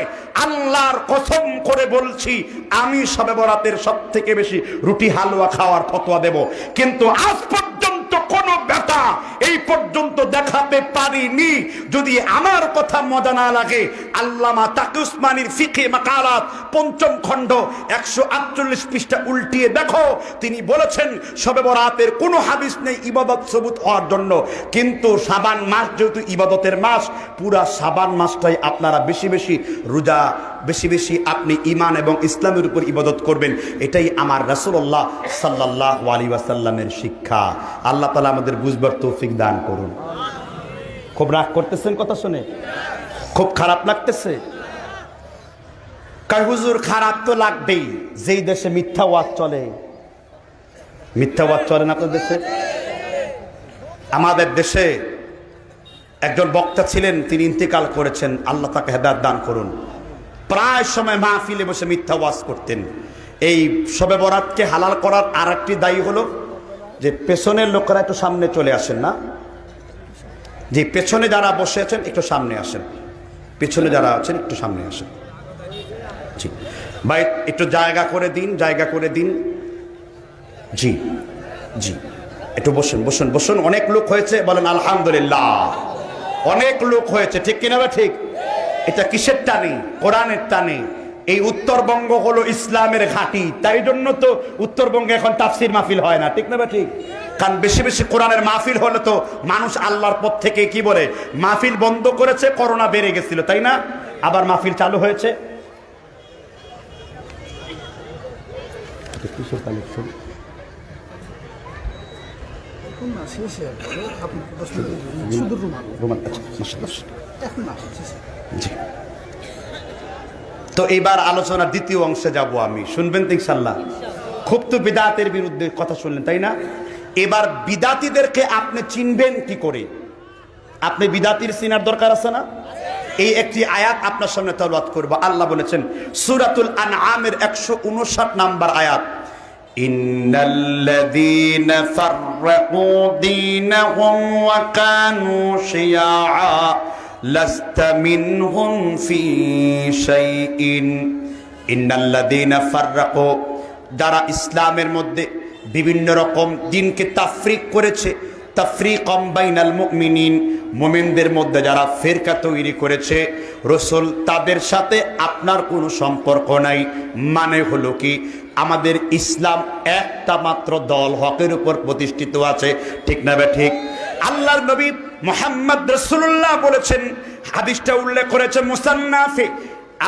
আল্লাহর কসম করে বলছি, আমি শবে বরাতের সবথেকে বেশি রুটি হালুয়া খাওয়ার ফতোয়া দেব। কিন্তু আজ পর্যন্ত কোনো ব্যথা এই পর্যন্ত দেখাতে পারিনি। যদি আমার কথা মজা না লাগে, আল্লামা তাকি উসমানীর ফিকহে মাকালাত 5ম খণ্ড 148 পৃষ্ঠা উল্টিয়ে দেখো, তিনি বলেছেন শবে বরাতের কোনো হাদিস নেই ইবাদত সবুত হওয়ার জন্য। কিন্তু শাবান মাস যেহেতু ইবাদতের মাস, পুরা শাবান মাসটাই আপনারা বেশি বেশি রোজা, বেশি বেশি আপনি ঈমান এবং ইসলামের উপর ইবাদত করবেন। এটাই আমার রাসূলুল্লাহ সাল্লাল্লাহু আলাইহি ওয়াসাল্লামের শিক্ষা। আল্লাহ তাআলা আমাদের বুঝবার তৌফিক দান করুন। খুব রাগ করতেছেন কথা শুনে? খুব খারাপ লাগতেছে? কয় হুজুর খারাপ তো লাগবেই, যেই দেশে মিথ্যা ওয়াজ চলে। মিথ্যা ওয়াজ চলে না আপনাদের দেশে? আমাদের দেশে একজন বক্তা ছিলেন, তিনি ইন্তেকাল করেছেন, আল্লাহ তাকে হেদায়েত দান করুন। প্রায় সময় মাহফিলে বসে মিথ্যা ওয়াজ করতেন। এই শবে বরাতকে হালাল করার আর একটি দায়ী হলো যে পেছনের লোকেরা একটু সামনে চলে আসেন না, যে পেছনে যারা বসে আছেন একটু সামনে আসেন, পেছনে যারা আছেন একটু সামনে আসেন। জি ভাই, একটু জায়গা করে দিন, জায়গা করে দিন। জি জি, একটু বসুন বসুন বসুন। অনেক লোক হয়েছে, বলেন আলহামদুলিল্লাহ। অনেক লোক হয়েছে, ঠিক কিনা? ঠিক। এটা কিসের টানে? কোরআনের টানে। এই উত্তরবঙ্গ হলো ইসলামের ঘাঁটি, তাই জন্য তো উত্তরবঙ্গে এখন তাফসির মাহফিল হয় না, ঠিক না বা ঠিক? কারণ বেশি বেশি কোরআনের মাহফিল হলে তো মানুষ আল্লাহর পথ থেকে কি বলে, মাহফিল বন্ধ করেছে, করোনা বেড়ে গেছিল, তাই না? আবার মাহফিল চালু হয়েছে। তো এইবার আলোচনার দ্বিতীয় অংশে যাব আমি, শুনবেন তো ইনশাআল্লাহ। খুব তো বিদাতের বিরুদ্ধে কথা শুনলেন, তাই না? এবার বিদাতিদেরকে আপনি চিনবেন কি করে? আপনি বিদাতির চিনার দরকার আছে না? এই একটি আয়াত আপনার সামনে তেলাওয়াত করব। আল্লাহ বলেছেন সূরাতুল আনআমের 159 নাম্বার আয়াত, ইন্নাল্লাযীনা ফাররাকু দীনাহুম ওয়া কানু শিয়াআ লাস্তা মিনহুম ফি শাইইন। ইন্নাল্লাযীনা ফাররাকু, যারা ইসলামের মধ্যে বিভিন্ন রকম দিনকে তাফরিক করেছে, তাফরিকাম বাইনাল মুমিনিন, মুমিনদের মধ্যে যারা ফিরকা তৈরি করেছে, রাসূল তাদের সাথে আপনার কোনো সম্পর্ক নাই। মানে হলো কি, আমাদের ইসলাম একটা মাত্র দল হকের উপর প্রতিষ্ঠিত আছে, ঠিক না ঠিক? আল্লাহর নবী মুহাম্মদ রাসূলুল্লাহ বলেছেন, হাদিসটা উল্লেখ করেছে মুসান্নাফে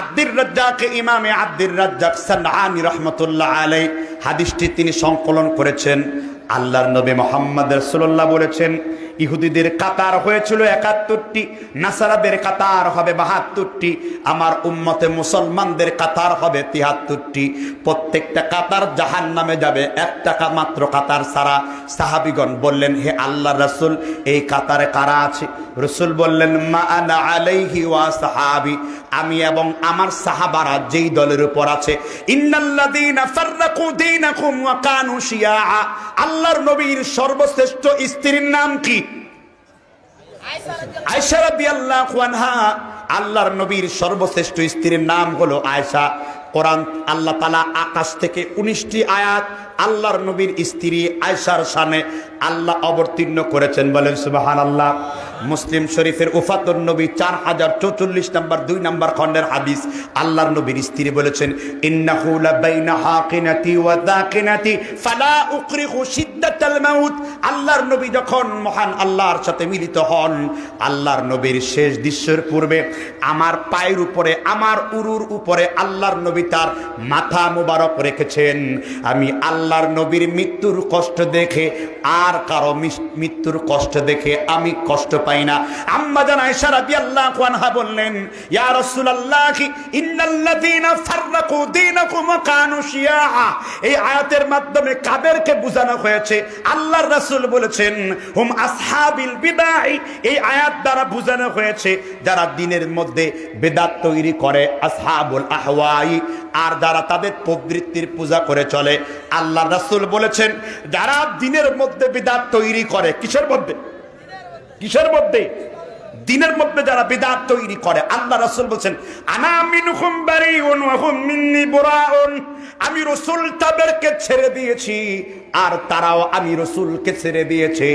আব্দুর রাজ্জাক, ইমামে আব্দুর রাজ্জাক সানআনী রাহমাতুল্লাহ আলাইহি, হাদিসটি তিনি সংকলন করেছেন। আল্লাহর নবী মুহাম্মদ রাসূলুল্লাহ বলেছেন, ইহুদিদের কাতার হয়েছিল 71টি, নাসারাদের কাতার হবে 72টি, আমার উম্মতে মুসলমানদের কাতার হবে 73টি। প্রত্যেকটা কাতার জাহান্নামে যাবে, একটা মাত্র কাতার ছাড়া। সাহাবীগণ বললেন, হে আল্লাহর রাসূল, এই কাতারে কারা আছে? রাসূল বললেন, মা আনা আলাইহি ওয়া সাহাবী, আমি এবং আমার সাহাবারা যেই দলের উপর আছে। ইন্নাল্লাযীনা ফাররাকু দীনাকুম ওয়া কানু শিয়াআ, আল্লাহর নবীর সর্বশ্রেষ্ঠ স্ত্রীর নাম কি? আয়েশা রাদিয়াল্লাহু আনহা। আল্লাহর নবীর সর্বশ্রেষ্ঠ স্ত্রীর নাম হলো আয়েশা। কোরআন আল্লাহ তাআলা আকাশ থেকে 19টি আয়াত আল্লাহর নবীর স্ত্রী আয়েশার শানে আল্লাহ অবতীর্ণ করেছেন, বলেন সুবহানাল্লাহ। মুসলিম শরীফের উফাতুন নবী 4044 নম্বর 2 নম্বর খণ্ডের হাদিস, আল্লাহর নবীর স্ত্রী বলেছেন, ইন্নাহু লাবাইনা হাকিনাতি ওয়া দাকিনাতি ফালা উকরিহু শিদ্দাতাল মাউত। আল্লাহর নবী যখন মহান আল্লাহর সাথে মিলিত হন, আল্লাহর নবীর শেষ দৃশ্যের পূর্বে আমার পায়ের উপরে, আমার উরুর উপরে আল্লাহর নবী তার মাথা মুবারক রেখেছেন। আমি আল্লাহর নবীর মৃত্যুর কষ্ট দেখে আর কারো মৃত্যুর কষ্ট দেখে আমি কষ্ট পাই না। আম্মা জান আয়েশা রাদিয়াল্লাহু আনহা বললেন, ইয়া রাসূলুল্লাহ, ইন্নাল্লাযীনা ফাররাকু দীনাকুম ওয়া কানু শিয়াআ, এই আয়াতের মাধ্যমে কাদেরকে বোঝানো হয়েছে? আল্লাহর রাসূল বলেছেন, হুম আসহাবিল বিদাই, এই আয়াত দ্বারা বোঝানো হয়েছে যারা দ্বীনের মধ্যে বিদআত তৈরি করে, আসহাবুল আহওয়াই, আর যারা তাদের প্রবৃত্তির পূজা করে চলে। আল্লাহর রাসূল বলেছেন, যারা দ্বীনের মধ্যে বিদআত তৈরি করে, কিসের মধ্যে? কিসের মধ্যে? দ্বীনের মধ্যে যারা বিদআত তৈরি করে, আল্লাহ রাসূল বলেন, আনা মিনহুম বারিউন ওয়া হুম মিন্নি বুরাউন, আমি রাসূল তাদেরকে ছেড়ে দিয়েছি আর তারাও আমি রাসূলকে ছেড়ে দিয়েছে।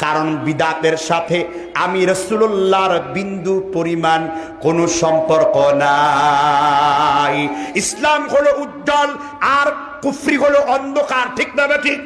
কারণ বিদআতের সাথে আমি রাসূলুল্লাহর বিন্দু পরিমাণ কোনো সম্পর্ক নাই। ইসলাম হলো উজ্জ্বল আর কুফরি হলো অন্ধকার, ঠিক না ঠিক?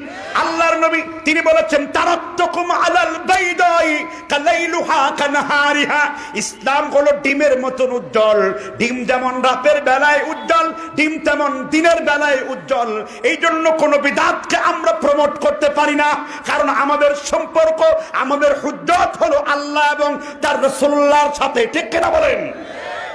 আল্লাহর নবী তিনি বলেছেন, তারাক্তুকুম আলাল বাইদাই কালাইলুহা কানাহারিহা, ইসলাম হলো ডিমের মতন উজ্জ্বল। ডিম যেমন রাতের বেলায় উজ্জ্বল, ডিম তেমন দিনের বেলায় উজ্জ্বল। এই জন্য কোনো বিদআতকে আমরা প্রমোট করতে পারি না, কারণ আমাদের সম্পর্ক, আমাদের হুজ্জত হলো আল্লাহ এবং তার রাসূলুল্লাহর সাথে, ঠিক কিনা বলেন?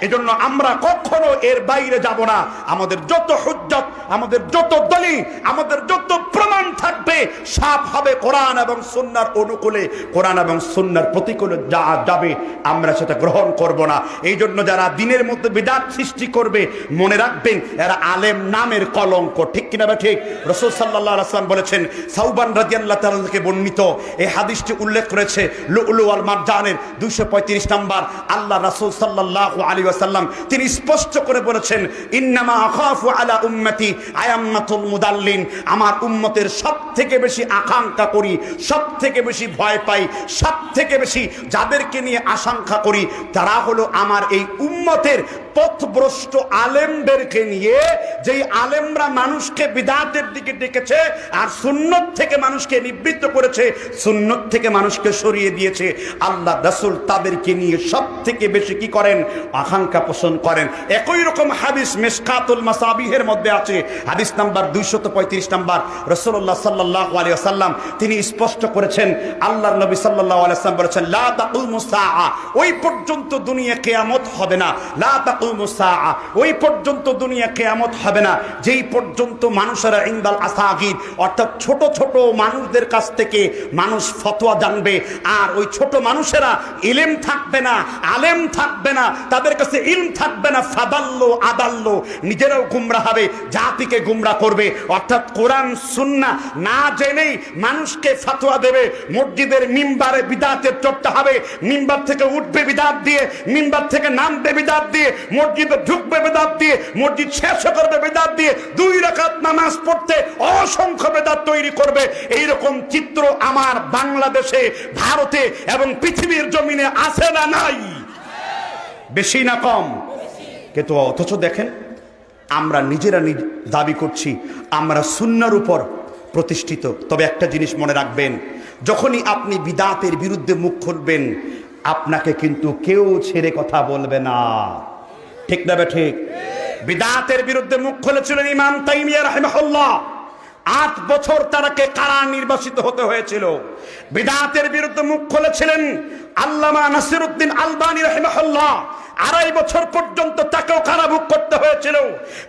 এজন্য আমরা কখনো এর বাইরে যাব না। আমাদের যত হুজ্জত, আমাদের যত দলিল, আমাদের যত প্রমাণ থাকবে, সব হবে কোরআন এবং সুন্নাহর অনুকূলে, কোরআন এবং সুন্নাহর প্রতিকূলে যা যাবে আমরা সেটা গ্রহণ করব না। এই জন্য যারা দ্বীনের মধ্যে বিদআত সৃষ্টি করবে, মনে রাখবেন এরা আলেম নামের কলঙ্ক, ঠিক কিনা বা ঠিক? রাসূল সাল্লাল্লাহু আলাইহি ওয়াসাল্লাম বলেছেন, সাউবান রাদিয়াল্লাহু তাআলা থেকে বর্ণিত এই হাদিসটি উল্লেখ করেছে লুলু ওয়াল মারজানের 235 নম্বর, আল্লাহ রাসূল সাল্লাল্লাহু আলাইহি ওয়াসাল্লাম তিনি স্পষ্ট করে বলেছেন, ইন্নামা আখাফু আলা উম্মতি আয়াম্মাতুল মুদাল্লিন, আমার উম্মতের সবথেকে বেশি আকাঙ্ক্ষা করি, সবথেকে বেশি ভয় পাই, সবথেকে বেশি যাদেরকে নিয়ে আশঙ্কা করি তারা হলো আমার এই উম্মতের পথভ্রষ্ট আলেমদেরকে নিয়ে, যেই আলেমরা মানুষকে বিদআতের দিকে ডেকেছে আর সুন্নত থেকে মানুষকে নিবৃত্ত করেছে, সুন্নত থেকে মানুষকে সরিয়ে দিয়েছে। আল্লাহ রাসূল তাদেরকে নিয়ে সবথেকে বেশি কি করেন? আকাঙ্ক্ষা পোষণ করেন। একই রকম হাদিস মিশকাতুল মাসাবিহের মধ্যে আছে, হাদিস নাম্বার 235 নাম্বার। রাসূলুল্লাহ সাল্লাল্লাহু আলাইহি ওয়াসাল্লাম তিনি স্পষ্ট করেছেন, আল্লাহর নবী সাল্লাল্লাহু আলাইহি ওয়াসাল্লাম বলেছেন, লা তাকুমুস সাআ, ওই পর্যন্ত দুনিয়া কিয়ামত হবে না। লা তাকুমুস সাআ, ওই পর্যন্ত দুনিয়া কিয়ামত হবে না যেই পর্যন্ত মানুষেরা ইনদাল আসাগির, অর্থাৎ ছোট ছোট মানুষদের কাছ থেকে মানুষ ফতোয়া জানবে, আর ওই ছোট মানুষেরা ইলম থাকবে না, আলেম থাকবে না, তাদের কাছে ইলম থাকবে না। ফাদাল্লো আদাল্লো, নিজেরাও গুমরাহ হবে, জাতিকে গুমরাহ করবে। অর্থাৎ কোরআন সুন্নাহ না জেনেই মানুষকে ফতোয়া দেবে। মসজিদের মিম্বারে বিদআতের চর্চা হবে, মিম্বার থেকে উঠবে বিদআত দিয়ে, মিম্বার থেকে নামবে বিদআত দিয়ে, মসজিদে ঢুকবে বিদআত দিয়ে, মসজিদ শেষ করবে বিদআত দিয়ে, 2 রাকাত নামাজ পড়তে অসংখ্য বিদআত তৈরি করবে। এইরকম চিত্র আমার বাংলাদেশে, ভারতে এবং পৃথিবীর জমিনে আছে না নাই? বেশি না কম? কিন্তু অথচ দেখেন আমরা নিজেরা দাবি করছি আমরা সুন্নাহর উপর প্রতিষ্ঠিত। তবে একটা জিনিস মনে রাখবেন, যখনই আপনি বিদআতের বিরুদ্ধে মুখ খুলবেন আপনাকে কিন্তু কেউ ছেড়ে কথা বলবে না। ঠিক না ঠিক? বিদআতের বিরুদ্ধে মুখ খুলেছিলেন ইমাম তাইমিয়া রাহিমাহুল্লাহ, 8 বছর তারাকে কারা নির্বাসিত হতে হয়েছিল। বিদআতের বিরুদ্ধে মুখ খুলেছিলেন আল্লামা নাসিরউদ্দিন আলবানী রাহিমাহুল্লাহ, 2.5 বছর পর্যন্ত তাকেও কারাভোগ করতে হয়েছিল।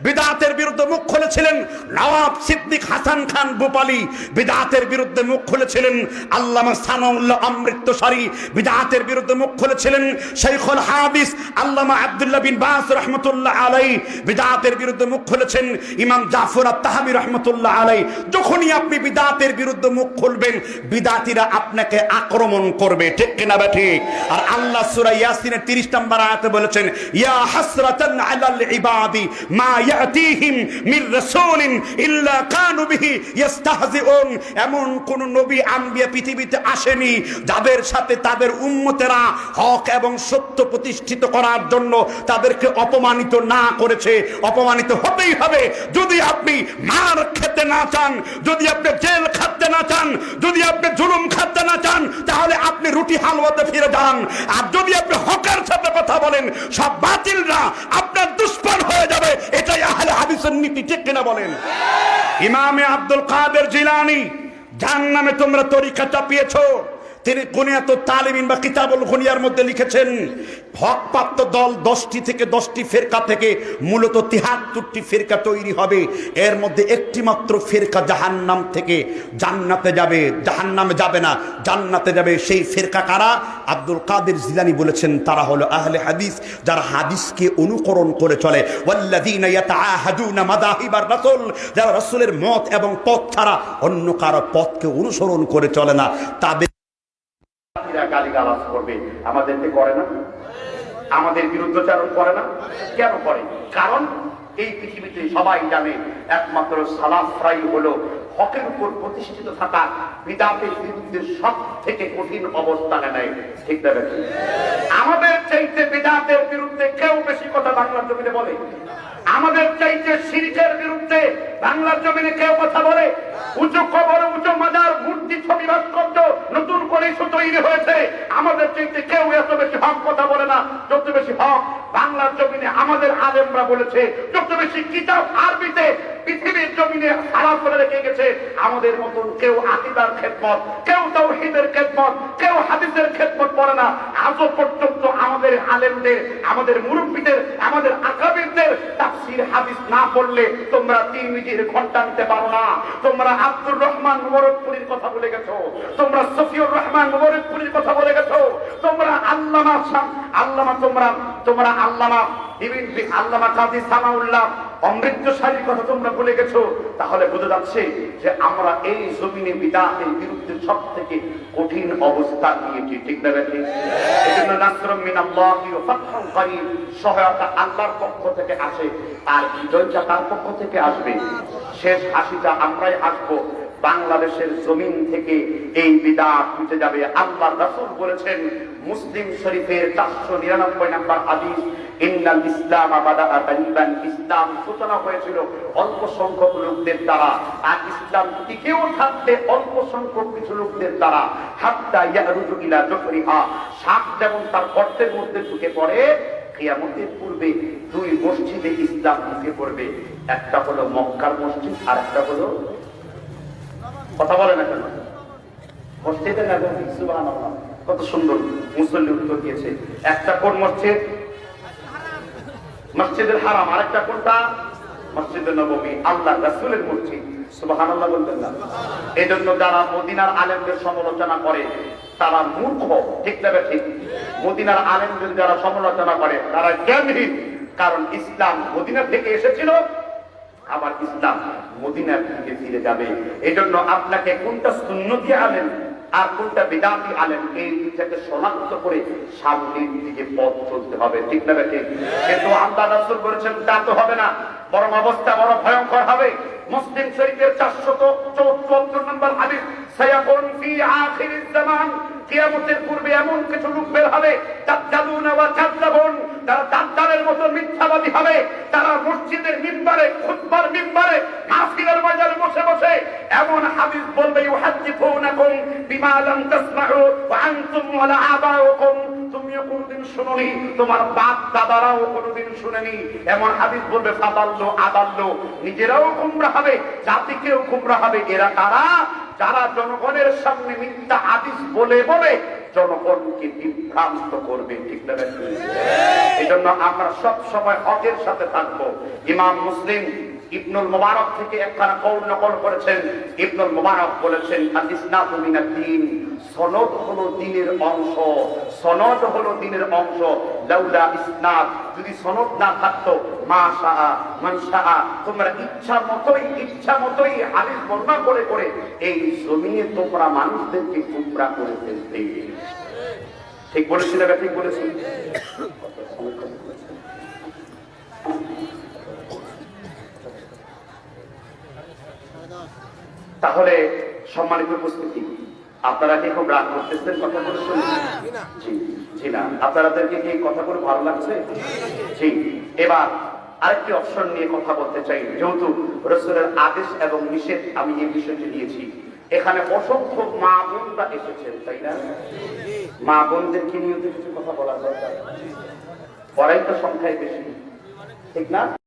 বিদআতের বিরুদ্ধে মুখ খুলেছিলেন নওয়াব সিদ্দিক হাসান খান ভূপালী, বিদআতের বিরুদ্ধে মুখ খুলেছিলেন আল্লামা সানাউল্লাহ অমৃতসরী, বিদআতের বিরুদ্ধে মুখ খুলেছিলেন শাইখুল হাদিস আল্লামা আব্দুল্লাহ বিন বাস রাহমাতুল্লাহ আলাইহি, বিদআতের বিরুদ্ধে মুখ খুলেছেন ইমাম জাফর আত-তাহাবী রাহমাতুল্লাহ আলাইহি। যখনই আপনি বিদআতের বিরুদ্ধে মুখ খুলবেন বিদআতীরা আপনাকে আক্রমণ করবে। ঠিক কিনা ঠিক? আর আল্লাহ সূরা ইয়াসিনের 30 নম্বর আয়াতে বলেছেন, ইয়া হাসরাতান আলাল ইবাদি মা ইয়াতিহিম মির রাসূলিন ইল্লা কানু বিহি ইস্তাহজিউন। এমন কোন নবী আম্বিয়া পৃথিবীতে আসেনি যাদের সাথে তাদের উম্মতেরা হক এবং সত্য প্রতিষ্ঠিত করার জন্য তাদেরকে অপমানিত না করেছে। অপমানিত হতেই হবে। যদি আপনি মার খেতে না চান, যদি আপনি জেল খাটতে না চান, যদি আপনি জুলুম খাটতে না চান, তাহলে আপনি রুটি হালুয়াতে ফিরে যান। আর যদি আপনি হকের সাথে কথা বলেন সব বাতিলরা আপনার দুশমন হয়ে যাবে। এটাই আহলে হাদিসের নীতি। ঠিক কিনা বলেন? ইমামে আব্দুল কাদের জিলানী, জাহান্নামে তোমরা তরিকা চাপিয়েছো, তিনি গুনিয়াতুত তালিবিন বা কিতাবুল গুনিয়ার মধ্যে লিখেছেন হকপ্রাপ্ত দল 10টি থেকে 10টি ফিরকা থেকে মূলত 73টি ফিরকা তৈরি হবে। এর মধ্যে একটি মাত্র ফিরকা জাহান্নাম থেকে জান্নাতে যাবে, জাহান্নামে যাবে না, জান্নাতে যাবে। সেই ফিরকা কারা? আব্দুল কাদের জিলানী বলেছেন তারা হলো আহলে হাদিস, যারা হাদিসকে অনুকরণ করে চলে। ওয়াল্লাযীনা ইয়াতাআহাদুনা মাযাহিবার রাসূল, যারা রাসূলের মত এবং পথ ছাড়া অন্য কারো পথকে অনুসরণ করে চলে না। তাদের গালিগালাজ করবে, আমাদেরকে করে না, আমাদের বিরুদ্ধচারণ করে না। কেন করে? কারণ এই পৃথিবীতে সবাই জানে একমাত্র সালাফরাই হলো হকের উপর প্রতিষ্ঠিত থাকা, বিদআতের বিরুদ্ধে সব থেকে কঠিন অবস্থানে নেয়। ঠিক না? আমাদের চাইতে বিদআতের বিরুদ্ধে কেউ বেশি কথা বাংলার জমিনে বলে? আমাদের চাইতে শিরকের বিরুদ্ধে বাংলার জমিনে কেউ কথা বলে? উঁচু কবর, উঁচু মাজার, মূর্তি, ছবি, ভাস্কর্য নতুন করে তৈরি হয়েছে। আমাদের চাইতে কেউ এত বেশি হক কথা বলে না। যত বেশি হক বাংলার জমিনে আমাদের আলেমরা বলেছে, যত বেশি কিতাব আরবিতে পৃথিবীর জমিনে হারাম করে রেখে গেছে। আমাদের মতন কেউ আকীদার খেদমত, কেউ তাওহীদের খেদমত, কেউ হাদিসের খেদমত করে না। আজও পর্যন্ত আমাদের আলেমদের, আমাদের মুরব্বীদের, আমাদের আকাবিরদের তাফসীর হাদিস না পড়লে তোমরা তিরমিজির ঘন্টা নিতে পারো না। তোমরা আব্দুর রহমান মুবারকপুরীর কথা বলে গেছো, তোমরা সফিউর রহমান মুবারকপুরীর কথা বলে গেছো, তোমরা আল্লামা কাজী সানাউল্লাহ অমৃতশালীর কথা তোমরা ভুলে গেছো, তাহলে বোঝা যাচ্ছে যে আমরা এই জমিনে বিদআতের বিরুদ্ধে সব থেকে কঠিন অবস্থান নিয়েছি, ঠিক না বেঠিক? এজন্য নাসরুম মিনাল্লাহি ওয়া ফাতহুন করিব, সহায়তা আল্লাহর পক্ষ থেকে আসে আর বিজয়টা তার পক্ষ থেকে আসবে। শেষ হাসিটা আমরাই হাসবো, বাংলাদেশের জমিন থেকে এই বিদআত মিটে যাবে। আল্লাহর রাসূল বলেছেন মুসলিম শরীফের 499 নম্বর হাদিস, ইন্নাল ইসলাম বাদাআ গারিবান, ইসলাম সূচনা হয়েছিল অল্প সংখ্যক লোকদের দ্বারা, আর ইসলাম টিকেও থাকবে অল্প সংখ্যক কিছু লোকদের দ্বারা। হাত্তা ইয়ারুজু ইলা জুহরিহা, সাপ যেমন তার গর্তের মধ্যে ঢুকে পড়ে, কিয়ামতের পূর্বে দুই মসজিদে ইসলাম ঢুকে পড়বে, একটা হলো মক্কার মসজিদ আর একটা হলো, কথা বলে না কেন, মসজিদে নববী। সুবহানাল্লাহ, কত সুন্দর মুসল্লি উত্তর দিয়েছে। একটা কোন মসজিদ? মসজিদুল হারাম। আরেকটা কোনটা? মসজিদুল নববী, আল্লাহ রাসূলের মসজিদ। সুবহানাল্লাহ বলবেন না? এজন্য যারা মদিনার আলেমদের সমালোচনা করে তারা মূর্খ, ঠিক না ঠিক? মদিনার আলেমদের যারা সমালোচনা করে তারা জ্ঞানহীন, কারণ ইসলাম মদিনা থেকে এসেছিল, আবার ইসলাম মদিনার দিকে ফিরে যাবে। এজন্য আপনাকে কোনটা সুন্নতি আলেম আর কোনটা বিদআতি আলেম, এই দুইটাকে শনাক্ত করে সামনের দিকে পথ চলতে হবে, ঠিক না ঠিক? কিন্তু আল্লাহ রাসূল বলেছেন তা তো হবে না, বরং অবস্থা বড় ভয়ঙ্কর হবে। মুসলিম শরীফের 474 নম্বর হাদিস, সায়াকুন ফি আখিরিজ জামান, কিয়ামতের পূর্বে এমন কিছু লোক বের হবে, তাজাদুনা ওয়া তাজাবুন, তারা দাজ্জালের মতো মিথ্যাবাদী হবে। তারা মসজিদের মিম্বারে, খুতবার মিম্বারে, মাহফিলের ময়দানে বসে বসে এমন হাদিস বলবে, ইউহাদ্দিসুনাকুম বিমা লাম তাসমাউ ওয়া আনতুম ওয়ালা আবাউকুম, তুমিও কোনদিন শুনোনি, তোমার বাপ দাদারাও কোনদিন শুনেনি, এমন হাদিস বলবে। ফাদাল্লু আদাল্লু, নিজেরাও গুমরাহ হবে, জাতিকেও গুমরাহ হবে। এরা কারা? যারা জনগণের সামনে মিথ্যা হাদিস বলে বলে জনগণকে বিভ্রান্ত করবে, ঠিক না? এই জন্য আমরা সব সময় হকের সাথে থাকবো। ইমাম মুসলিম ইবনুল মুবারক থেকে একখানা কওল নকল করেছেন। ইবনুল মুবারক বলেছেন, আল ইসনাদু মিনাদ দ্বীন, সনদ হলো দ্বীনের অংশ, সনদ হলো দ্বীনের অংশ। লাউলা ইসনাদ, যদি সনদ না থাকতো, মা শাআ মান শাআ, তোমরা ইচ্ছা মতোই হাদিস বর্ণনা করে করে এই জমিনে তোমরা মানুষদেরকে গুমরাহ করে ফেলতে। ঠিক বলেছি না? ঠিক বলেছি। তাহলে সম্মানিত উপস্থিতি, আপনারা কি খুব রাগ করতেছেন কথা বলে? জি না, আপনাদেরকে কি কথা বলে ভালো লাগছে? জি। এবার আরেকটি অপশন নিয়ে কথা বলতে চাই। যেহেতু রাসূলের আদেশ এবং নিষেধ আমি এই বিষয়টি দিয়েছি, এখানে অসংখ্য মা বোনরা এসেছেন, তাই না? মা বোনদেরকে নিয়ে কিছু কথা বলা দরকার, পড়াই তো সংখ্যায় বেশি, ঠিক না?